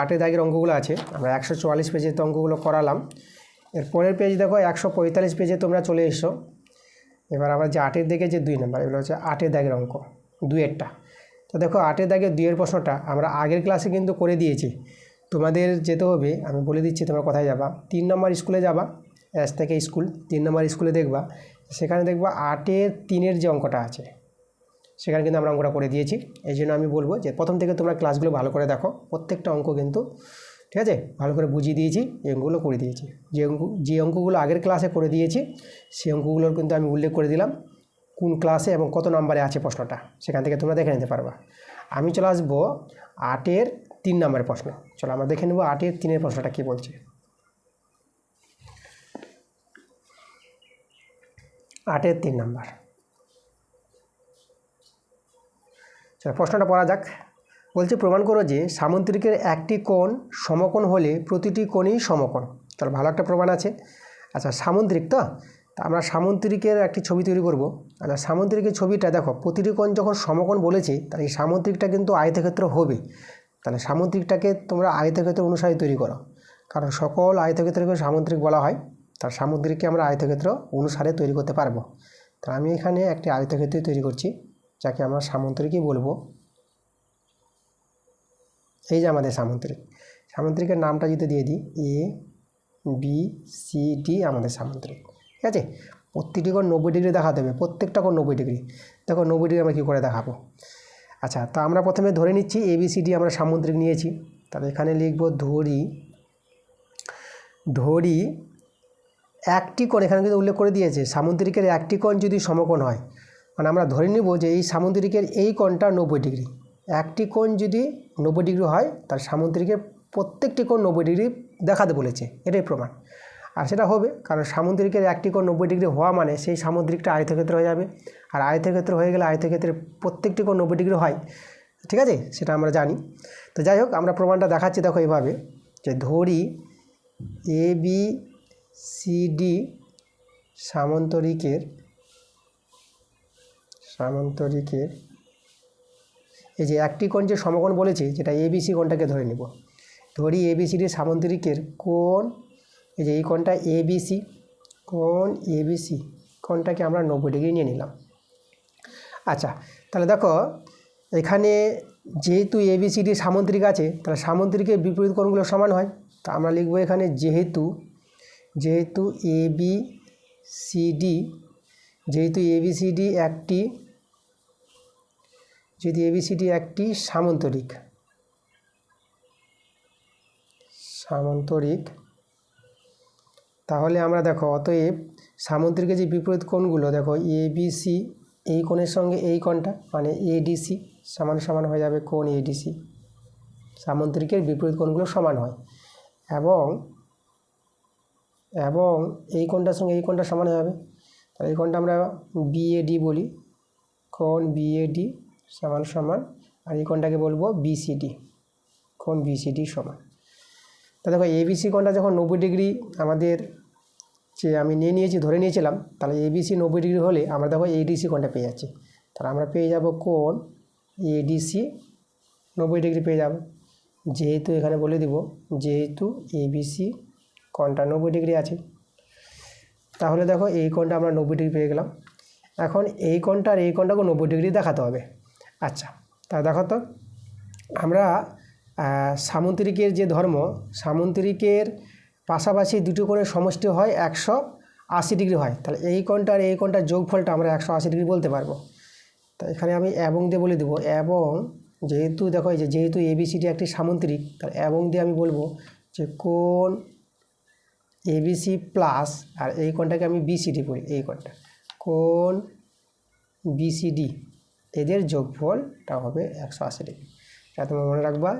8 দাগের অঙ্কগুলো আছে, আমরা 144 পেজে তো অঙ্কগুলো করালাম। এর পরের পেজ দেখো 145 পেজে তোমরা চলে এসো। এবার আমরা যে 8 দিকে যে 2 নম্বর, এগুলো হচ্ছে 8 দাগের অঙ্ক, 2-এরটা। তো দেখো 8 দাগের 2-এর প্রশ্নটা আমরা আগের ক্লাসে কিন্তু করে দিয়েছি। তোমাদের যেতে হবে, আমি বলে দিচ্ছি তোমরা কোথায় যাবা। 3 নম্বর স্কুলে যাবা, এস থেকে স্কুল 3 নম্বর স্কুলে দেখবা, সেখানে দেখবা 8-এর 3-এর যে অঙ্কটা আছে সেখানে কিন্তু আমরা অঙ্কটা করে দিয়েছি। এই জন্য আমি বলবো যে প্রথম থেকে তোমরা ক্লাসগুলো ভালো করে দেখো, প্রত্যেকটা অঙ্ক কিন্তু ঠিক আছে ভালো করে বুঝিয়ে দিয়েছি, এই অঙ্কগুলো করে দিয়েছি। যে অঙ্কগুলো আগের ক্লাসে করে দিয়েছি সেই অঙ্কগুলোর কিন্তু আমি উল্লেখ করে দিলাম কোন ক্লাসে এবং কত নম্বরে আছে প্রশ্নটা, সেখান থেকে তোমরা দেখে নিতে পারবা। আমি চলে আসবো 8-এর 3 নম্বরের প্রশ্ন। চলো আমরা দেখে নেব 8-এর 3-এর প্রশ্নটা কী বলছে। 8-এর 3 নম্বর, চলো প্রশ্নটা পড়া যাক। বলছে প্রমাণ করো যে সামুদ্রিকের একটি কোণ সমকোণ হলে প্রতিটি কোণই সমকোণ। তাহলে ভালো একটা প্রমাণ আছে। আচ্ছা সামুদ্রিক তো আমরা সামুদ্রিকের একটি ছবি তৈরি করব। আচ্ছা সামুদ্রিকের ছবিটা দেখো, প্রতিটি কোণ যখন সমকোণ বলেছি তাহলে এই সামুদ্রিকটা কিন্তু আয়তক্ষেত্র হবে। তাহলে সামুদ্রিকটাকে তোমরা আয়তক্ষেত্র অনুসারে তৈরি করো, কারণ সকল আয়তক্ষেত্রকে সামুদ্রিক বলা হয়। তার সামুদ্রিককে আমরা আয়তক্ষেত্র অনুসারে তৈরি করতে পারবো। তো আমি এখানে একটি আয়তক্ষেত্র তৈরি করছি, যাকে আমরা সামুদ্রিকই বলবো। এই যে আমাদের সামুদ্রিকের নামটা যদি দিয়ে দিই ABCD, আমাদের সামুদ্রিক, ঠিক আছে। প্রতিটি কোণ 90 ডিগ্রি দেখাতে হবে, প্রত্যেকটা কোণ 90 ডিগ্রি। দেখো 90 ডিগ্রি আমরা কী করে দেখাবো। আচ্ছা তো আমরা প্রথমে ধরে নিচ্ছি ABCD আমরা সামুদ্রিক নিয়েছি। তাহলে এখানে লিখব ধরি একটি কোণ, এখানে কিন্তু উল্লেখ করে দিয়েছে সামুদ্রিকের একটি কোণ যদি সমকোণ হয়, মানে আমরা ধরে নিব যে এই সামুদ্রিকের এই কোণটা 90 ডিগ্রি। একটি কোণ যদি 90 ডিগ্রি হয় তার সামুদ্রিকের প্রত্যেকটি কোণ 90 ডিগ্রি দেখাতে বলেছে, এটাই প্রমাণ। আর সেটা হবে কারণ সামুদ্রিকের একটি কোণ 90 ডিগ্রি হওয়া মানে সেই সামুদ্রিকটা আয়তক্ষেত্র হয়ে যাবে, আর আয়তক্ষেত্র হয়ে গেলে আয়তক্ষেত্রের প্রত্যেকটি কোণ 90 ডিগ্রি হয়, ঠিক আছে, সেটা আমরা জানি। তো যাই হোক আমরা প্রমাণটা দেখাচ্ছি, দেখো এইভাবে যে ধরি ABCD সামন্তরিকের এই যে একটি কোণ যে সমকোণ বলেছি, যেটা ABC কোণটাকে ধরে নেব। ধরি ABCD সামন্তরিকের কোণ, এই যে এই কোণটা ABC কোণটাকে আমরা 90 ডিগ্রি নিয়ে নিলাম। আচ্ছা তাহলে দেখো এখানে যেহেতু ABCD সামন্তরিক আছে, তাহলে সামন্তরিকের বিপরীত কোণগুলো সমান হয়। তা আমরা লিখব এখানে যেহেতু ABCD একটি সামন্তরিক, তাহলে আমরা দেখো অতএব সামন্তরিকের যে বিপরীত কোণগুলো দেখো ABC এই কোণের সঙ্গে এই কোণটা মানে ADC সমান সমান হয়ে যাবে কোণ ADC। সামন্তরিকের বিপরীত কোণগুলো সমান হয় এবং এই কোণটার সঙ্গে এই কোণটা সমান হয়ে যাবে। তাহলে এই কোণটা আমরা BAD বলি, কোণ বিএডি সমান সমান, আর এই কোণটাকে বলবো বিসিডি, কোণ বিসিডি সমান। তা দেখো এবিসি কোণটা যখন 90 ডিগ্রি আমাদের যে আমি ধরে নিয়েছিলাম, তাহলে এবিসি 90 ডিগ্রি হলে আমরা দেখো এডিসি কোণটা পেয়ে যাচ্ছি। তাহলে আমরা পেয়ে যাব কোণ এডিসি 90 ডিগ্রি পেয়ে যাব। যেহেতু এখানে বলে দিব যেহেতু এবিসি কোণটা 90 ডিগ্রি আছে, তাহলে দেখো এই কোণটা আমরা 90 ডিগ্রি পেয়ে গেলাম। এখন এই কোণটা আর এই কোণটাকে 90 ডিগ্রি দেখাতে হবে। আচ্ছা, তা দেখো তো আমরা সামুদ্রিকের যে ধর্ম, সামুদ্রিকের পাশাপাশি দুটো কোণের সমষ্টি হয় 180 ডিগ্রি হয়। তাহলে এই কোণটা আর এই কোণটার যোগফলটা আমরা 180 ডিগ্রি বলতে পারবো। তা এখানে আমি এবং দিয়ে বলে দেবো, এবং যেহেতু দেখো এই যেহেতু এবিসিডি একটি সামুদ্রিক, তাহলে এবং দিয়ে আমি বলবো যে কোণ এবিসি প্লাস, আর এই কোণটাকে আমি বিসিডি বলি, এই কোণটা কোণ বিসিডি, এদের যোগফলটা হবে 180 ডিগ্রি। এটা তোমরা মনে রাখবা,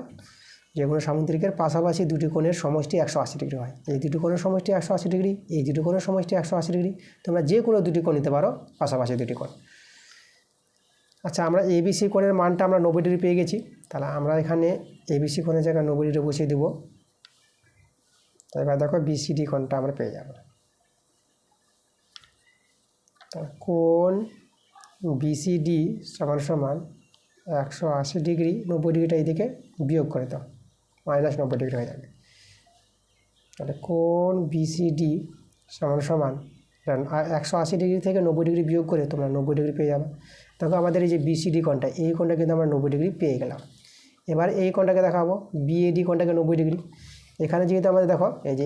যে কোনো সামুদ্রিকের পাশাপাশি দুটি কোণের সমষ্টি 180 ডিগ্রি হয়। এই দুটি কোণের সমষ্টি 180 ডিগ্রি, এই দুটি কোণের সমষ্টি 180 ডিগ্রি। তোমরা যে কোনো দুটি কোণ নিতে পারো, পাশাপাশি দুটি কোণ। আচ্ছা, আমরা এবিসি কোণের মানটা আমরা 90 ডিগ্রি পেয়ে গেছি। তাহলে আমরা এখানে এবিসি কোণের জায়গায় 90 ডিগ্রি বসিয়ে দেবো। তো এবার দেখো বিসিডি কোণটা আমরা পেয়ে যাব। কোণ বিসিডি সমান সমান 180 ডিগ্রি, 90 ডিগ্রিটা এইদিকে বিয়োগ করে দাও, -90 ডিগ্রি হয়ে যাবে। তাহলে কোণ বিসিডি সমান সমান 180 ডিগ্রি থেকে 90 ডিগ্রি বিয়োগ করে তোমরা 90 ডিগ্রি পেয়ে যাবে। দেখো আমাদের এই যে বিসিডি কোণটা, এই কোণটা কিন্তু আমরা 90 ডিগ্রি পেয়ে গেলাম। এবার এই কোণটাকে দেখাবো, বিএডি কোণটাকে 90 ডিগ্রি। এখানে যেহেতু আমাদের দেখো এই যে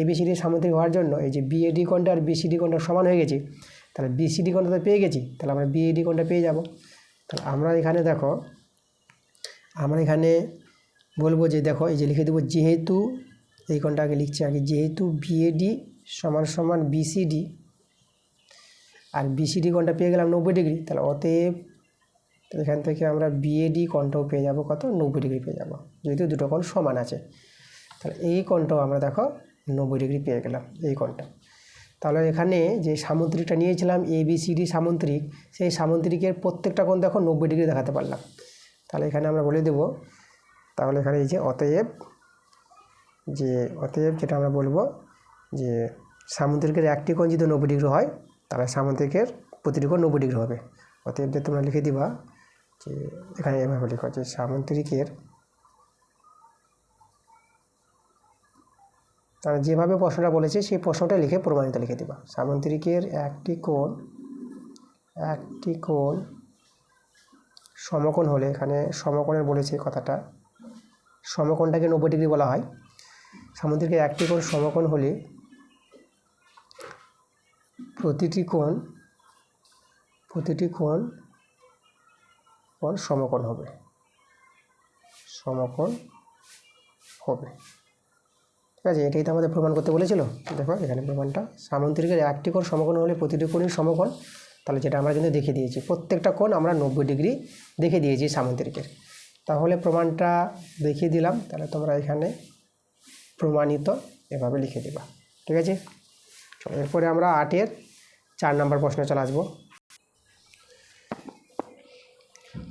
এবিসিডি সামুদ্রিক হওয়ার জন্য এই যে বিএডি কোণটা আর বিসিডি কোণটা সমান হয়ে গেছে, তাহলে বিসিডি কোণটা তো পেয়ে গেছি, তাহলে আমরা বিএডি কোণটা পেয়ে যাব। তাহলে আমরা এখানে দেখো, আমরা এখানে বলবো যে দেখো এই যে লিখে দেবো, যেহেতু এই কোণটা আগে লিখছি আগে, যেহেতু বিএডি সমান সমান বিসিডি, আর বিসিডি কোণটা পেয়ে গেলাম 90 ডিগ্রি, তাহলে অতএব এখান থেকে আমরা বিএডি কোণটাও পেয়ে যাব কত, 90 ডিগ্রি পেয়ে যাব, যেহেতু দুটো কোণ সমান আছে। তাহলে এই কোণটাও আমরা দেখো 90 ডিগ্রি পেয়ে গেলাম, এই কোণটা। তাহলে এখানে যে সামুদ্রিকটা নিয়েছিলাম এবিসিডি সামুদ্রিক, সেই সামুদ্রিকের প্রত্যেকটা কোণ দেখো 90 ডিগ্রি দেখাতে পারলাম। তাহলে এখানে আমরা বলে দেব, তাহলে এখানে এই যে অতএব যেটা আমরা বলবো যে সামুদ্রিকের একটি কোণ যদি 90 ডিগ্রি হয়, তাহলে সামুদ্রিকের প্রতিটি কোণ 90 ডিগ্রি হবে। অতএব যে তোমরা লিখে দিবা যে এখানে এভাবে লিখো যে সামুদ্রিকের, তারা যেভাবে প্রশ্নটা বলেছে সেই প্রশ্নটা লিখে প্রমাণিত লিখে দিবা। সামুদ্রিকের একটি কোণ সমকোণ হলে, এখানে সমকোণের বলেছে কথাটা, সমকোণটাকে 90 ডিগ্রি বলা হয়। সামুদ্রিকের একটি কোণ সমকোণ হলে প্রতিটি কোণ সমকোণ হবে, ঠিক আছে। এটাই তো আমাদের প্রমাণ করতে বলেছিল। দেখো এখানে প্রমাণটা, সামুদ্রিকের একটি কোণ সমকোণ হলে প্রতিটি কোণই সমকোণ। তাহলে যেটা আমরা কিন্তু দেখে দিয়েছি, প্রত্যেকটা কোণ আমরা 90 ডিগ্রি দেখে দিয়েছি সামুদ্রিকের। তাহলে প্রমাণটা দেখিয়ে দিলাম, তাহলে তোমরা এখানে প্রমাণিত এভাবে লিখে দিবা, ঠিক আছে। চলো এরপরে আমরা 8-এর 4 নম্বর প্রশ্নে চলে আসবো।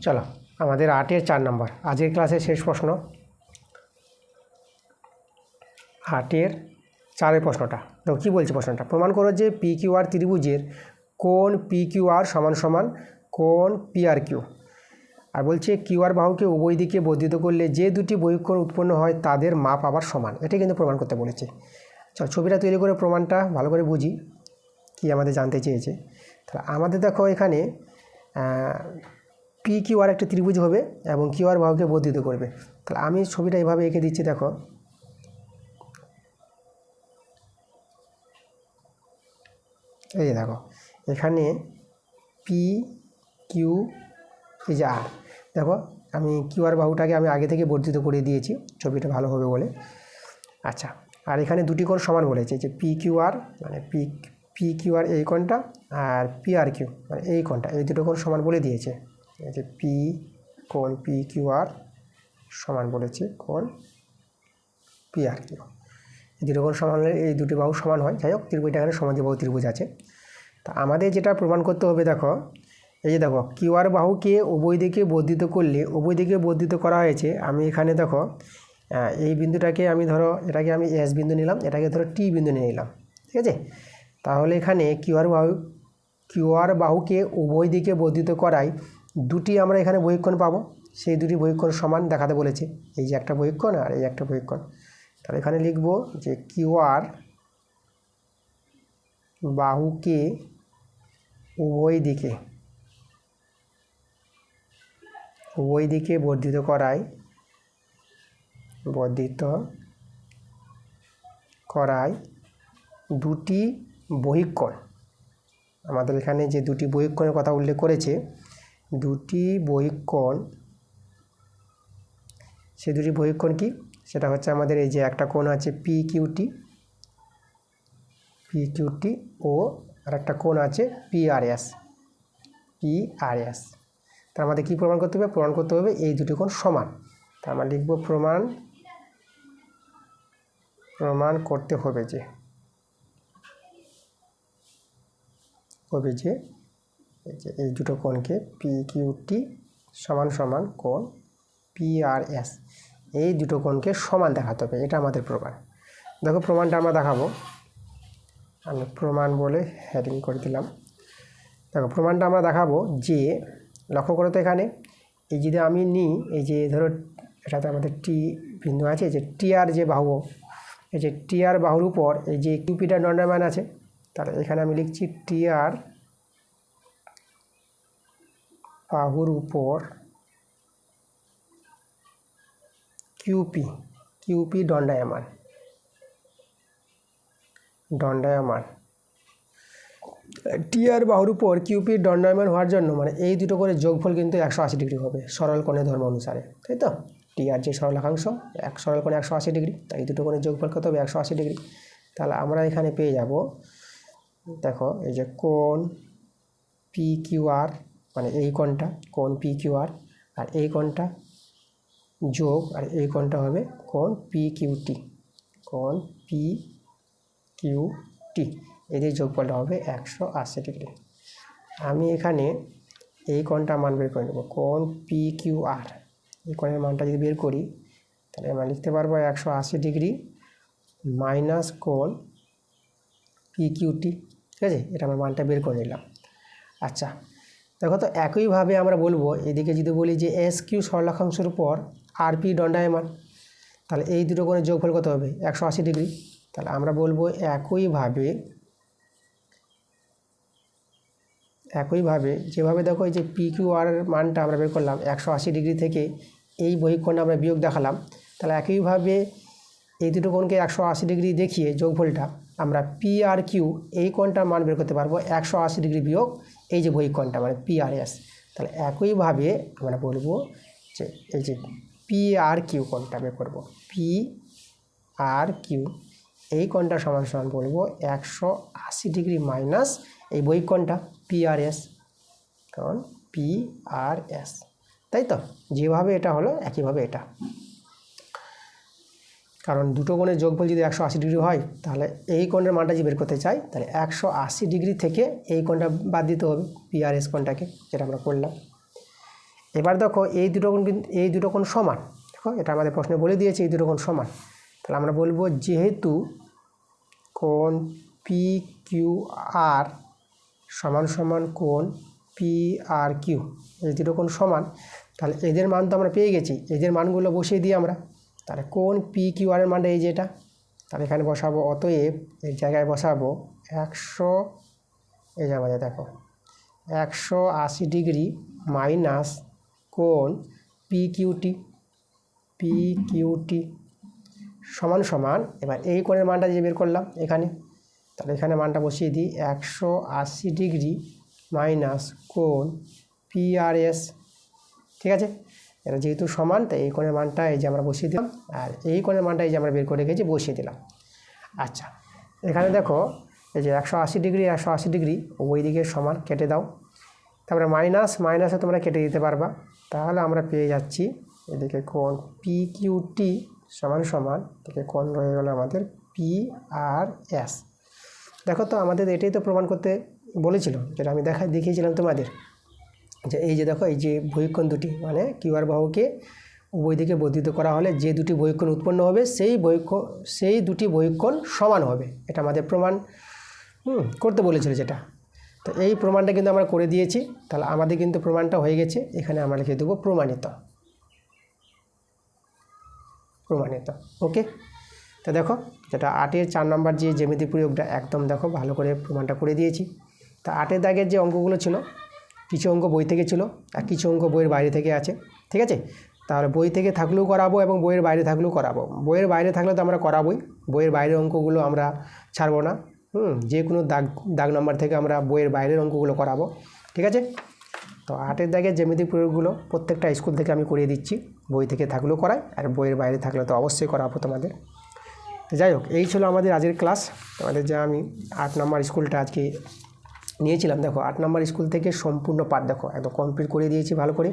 চলো আমাদের 8-এর 4 নম্বর আজকের ক্লাসের শেষ প্রশ্ন, 8-এর 4-এর প্রশ্নটা। তো কী বলছে প্রশ্নটা, প্রমাণ করো যে পি কিউ আর ত্রিভুজের কোণ পি কিউ আর সমান সমান কোণ পি আর কিউ। আর বলছে কিউ আর বাহুকে উভয় দিকে বর্ধিত করলে যে দুটি বহিঃকোণ উৎপন্ন হয় তাদের মাপ আবার সমান। এটাই কিন্তু প্রমাণ করতে বলেছে। চল ছবিটা তৈরি করে প্রমাণটা ভালো করে বুঝি কি আমাদের জানতে চেয়েছে। তাহলে আমাদের দেখো এখানে পি কিউ আর একটা ত্রিভুজ হবে এবং কিউ আর বাহুকে বর্ধিত করবে। তাহলে আমি ছবিটা এভাবে এঁকে দিচ্ছি, দেখো এই যে দেখো এখানে পি কিউ এই যে আর, দেখো আমি কিউ আর বাহুটাকে আমি আগে থেকে বর্ধিত করে দিয়েছি ছবিটা ভালো হবে বলে। আচ্ছা, আর এখানে দুটি কোণ সমান বলেছে, যে পি কিউ আর মানে পি কিউ আর এই কোণটা, আর পি আর কিউ মানে এই কোণটা, এই দুটো কোণ সমান বলে দিয়েছে। এই যে কোণ পি কিউ আর সমান বলেছে কোণ পি আর কিউ। এই দুটো কোণ সমান হলে এই দুটি বাহু সমান হয়। যাই হোক, ত্রিভুজটা এখানে সমদ্বিবাহু ত্রিভুজ আছে। তা আমাদের যেটা প্রমাণ করতে হবে, দেখো এই যে দেখো কিউআর বাহুকে উভয় দিকে বর্ধিত করলে উভয় দিকে বর্ধিত করা হয়েছে। আমি এখানে দেখো এই বিন্দুটাকে আমি ধরো এটাকে আমি এস বিন্দু নিলাম, এটাকে ধরো টি বিন্দু নিয়ে নিলাম, ঠিক আছে। তাহলে এখানে কিউআর বাহুকে উভয় দিকে বর্ধিত করায় দুটি আমরা এখানে বহিঃকোণ পাবো। সেই দুটি বহিঃকোণ সমান দেখাতে বলেছে, এই যে একটা বহিঃকোণ আর এই একটা বহিঃকোণ। তাহলে এখানে লিখব যে কিউআর বাহুকে উভয় দিকে বর্ধিত করায় দুটি বহিঃকোণ, আমাদের এখানে যে দুটি বহিঃকোণের কথা উল্লেখ করেছে, দুটি বহিঃকোণ, সেই দুটি বহিঃকোণ কি, সেটা হচ্ছে আমাদের এই যে একটা কোণ আছে পি কিউটি ও আর একটা কোণ আছে পিআরএস। তার আমাদের কী প্রমাণ করতে হবে? প্রমাণ করতে হবে এই দুটি কোণ সমান। তার আমরা লিখব প্রমাণ করতে হবে যে এই দুটো কোণকে পি কিউটি সমান সমান কোণ পিআরএস, এই দুটো কোণকে সমান দেখাতে হবে, এটা আমাদের প্রমাণ। দেখো প্রমাণটা আমরা দেখাবো, আমি প্রমাণ বলে হেডিং করে দিলাম। দেখো প্রমাণটা আমরা দেখাবো যে, লক্ষ্য করো তো এখানে এই যদি আমি নিই, এই যে ধরো এটাতে আমাদের টি বিন্দু আছে, যে টিআর যে বাহু, এই যে টিআর বাহুর উপর এই যে কিউপিটা দণ্ডায়মান আছে, তাহলে এখানে আমি লিখছি টিআর বাহুর উপর কিউপি দণ্ডায়মান। টিআর বাহুর উপর কিউপি দণ্ডায়মান হওয়ার জন্য মানে এই দুটো করে যোগফল কিন্তু 180 ডিগ্রি হবে সরল কোণের ধর্ম অনুসারে, তাই তো। টিআর যে সরলাকাংশ সরল কোণে 180 ডিগ্রি, তাই এই দুটো কোণের যোগফল কত হবে? 180 ডিগ্রি। তাহলে আমরা এখানে পেয়ে যাব, দেখো এই যে কোণ পি কিউআর, মানে এই কোণটা কোণ পি কিউআর, আর এই কোণটা যোগ আর এই কোণটা হবে কোণ পি কিউটি, এদের যোগফলটা হবে 180 ডিগ্রি। আমি এখানে এই কোণটা মান বের করে নেব, কোণ পি কিউআর, এই কোণের মানটা যদি বের করি তাহলে আমরা লিখতে পারবো 180 ডিগ্রি মাইনাস কোণ পি কিউটি, ঠিক আছে। এটা আমরা মানটা বের করে নিলাম। আচ্ছা দেখো তো একইভাবে আমরা বলবো, এদিকে যদি বলি যে এস কিউ সরলাকাংশের উপর আর পি দণ্ডায়মান, তাহলে এই দুটো কোণের যোগফল কত হবে? 180 ডিগ্রি। তাহলে আমরা বলবো একইভাবে যেভাবে দেখো এই যে পি কিউ আর মানটা আমরা বের করলাম 180 ডিগ্রি থেকে এই বহিঃকোণটা আমরা বিয়োগ দেখালাম, তাহলে একইভাবে এই দুটো কোণকে 180 ডিগ্রি দেখিয়ে যোগফলটা আমরা পি আর কিউ এই কোণটার মান বের করতে পারবো 180 ডিগ্রি বিয়োগ এই যে বহিঃকোণটা মানে পিআরএস। তাহলে একইভাবে আমরা বলবো যে এই যে পি আর কিউ কোণটা বের করবো, পি আর কিউ এই কোণটা সমান সমান বলবো 180 ডিগ্রি মাইনাস এই বহিঃকোণটা পিআরএস, কারণ পিআরএস, তাই তো। যেভাবে এটা হলো একইভাবে এটা, কারণ দুটো কোণের যোগফল যদি 180 ডিগ্রি হয় তাহলে এই কোণের মানটা যদি বের করতে চাই তাহলে 180 ডিগ্রি থেকে এই কোণটা বাদ দিতে হবে, পিআরএস কোণটাকে, যেটা আমরা করলাম। এবার দেখো এই দুটো কোণ সমান, দেখো এটা আমাদের প্রশ্নে বলে দিয়েছে এই দুটো কোণ সমান। তাহলে আমরা বলবো যেহেতু কোণ পি কিউ আর সমান সমান কোণ পি আর কিউ, এই দুটো কোণ সমান, তাহলে এদের মান তো আমরা পেয়ে গেছি, এদের মানগুলো বসিয়ে দিই আমরা। তাহলে কোণ পি কিউ আরের মানটা এই যেটা, তাহলে এখানে বসাবো, অতএব এই জায়গায় বসাবো 100, এই যে আমাদের দেখো 180 ডিগ্রি মাইনাস কোণ পি কিউটি সমান সমান, এবার এই কোণের মানটা যে বের করলাম এখানে, তাহলে এখানে মানটা বসিয়ে দিই 180 ডিগ্রি মাইনাস কোণ পিআরএস, ঠিক আছে। এটা যেহেতু সমান তাই এই কোণের মানটা এই যে আমরা বসিয়ে দিলাম, আর এই কোণের মানটা এই যে আমরা বের করে রেখেছি বসিয়ে দিলাম। আচ্ছা এখানে দেখো এই যে 180 ডিগ্রি ওই দিকে সমান, কেটে দাও, তারপরে মাইনাসে তোমরা কেটে দিতে পারবা, তাহলে আমরা পেয়ে যাচ্ছি এদিকে কোণ পি কিউটি সমান সমান, এদিকে কোণ রয়ে গেল আমাদের পিআরএস। দেখো তো আমাদের এটাই তো প্রমাণ করতে বলেছিল, যেটা আমি দেখিয়েছিলাম তোমাদের। যে এই যে দেখো, এই যে বহিকোণ দুটি মানে কিউআর বাহুকে উভয় দিকে বর্ধিত করা হলে যে দুটি বহিকোণ উৎপন্ন হবে সেই দুটি বহিকোণ সমান হবে, এটা আমাদের প্রমাণ করতে বলেছিল যেটা। তো এই প্রমাণটা কিন্তু আমরা করে দিয়েছি, তাহলে আমাদের কিন্তু প্রমাণটা হয়ে গেছে। এখানে আমরা লিখে দেবো প্রমাণিত। ওকে। তো দেখো, যেটা 8-এর 4 নম্বর যে জ্যামিতি প্রয়োগটা একদম দেখো ভালো করে প্রমাণটা করে দিয়েছি। তা 8-এর দাগের যে অঙ্কগুলো ছিল, কিছু অঙ্ক বই থেকে ছিল আর কিছু অঙ্ক বইয়ের বাইরে থেকে আছে, ঠিক আছে। তাহলে বই থেকে থাকলেও করাবো এবং বইয়ের বাইরে থাকলেও করাবো। বইয়ের বাইরে থাকলে তো আমরা করাবোই, বইয়ের বাইরের অঙ্কগুলো আমরা ছাড়বো না। যে কোনো দাগ নম্বর থেকে আমরা বইয়ের বাইরের অঙ্কগুলো করাবো, ঠিক আছে। তো 8-এর দাগের জ্যামিতিক প্রয়োগগুলো প্রত্যেকটা স্কুল থেকে আমি করিয়ে দিচ্ছি, বই থেকে থাকলেও করাই আর বইয়ের বাইরে থাকলে তো অবশ্যই করাবো তোমাদের। তো যাই হোক, এই ছিল আমাদের আজকের ক্লাস। তোমাদের যা আমি 8 নম্বর স্কুলটা আজকে নিয়েছিলাম, দেখো 8 নম্বর স্কুল থেকে সম্পূর্ণ পাঠ দেখো একদম কমপ্লিট করে দিয়েছি ভালো করে।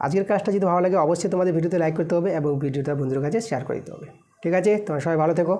আজকের ক্লাসটা যদি ভালো লাগে অবশ্যই তোমাদের ভিডিওতে লাইক করতে হবে এবং ভিডিওটা বন্ধুদের কাছে শেয়ার করে দিতে হবে, ঠিক আছে। তোমরা সবাই ভালো থেকো।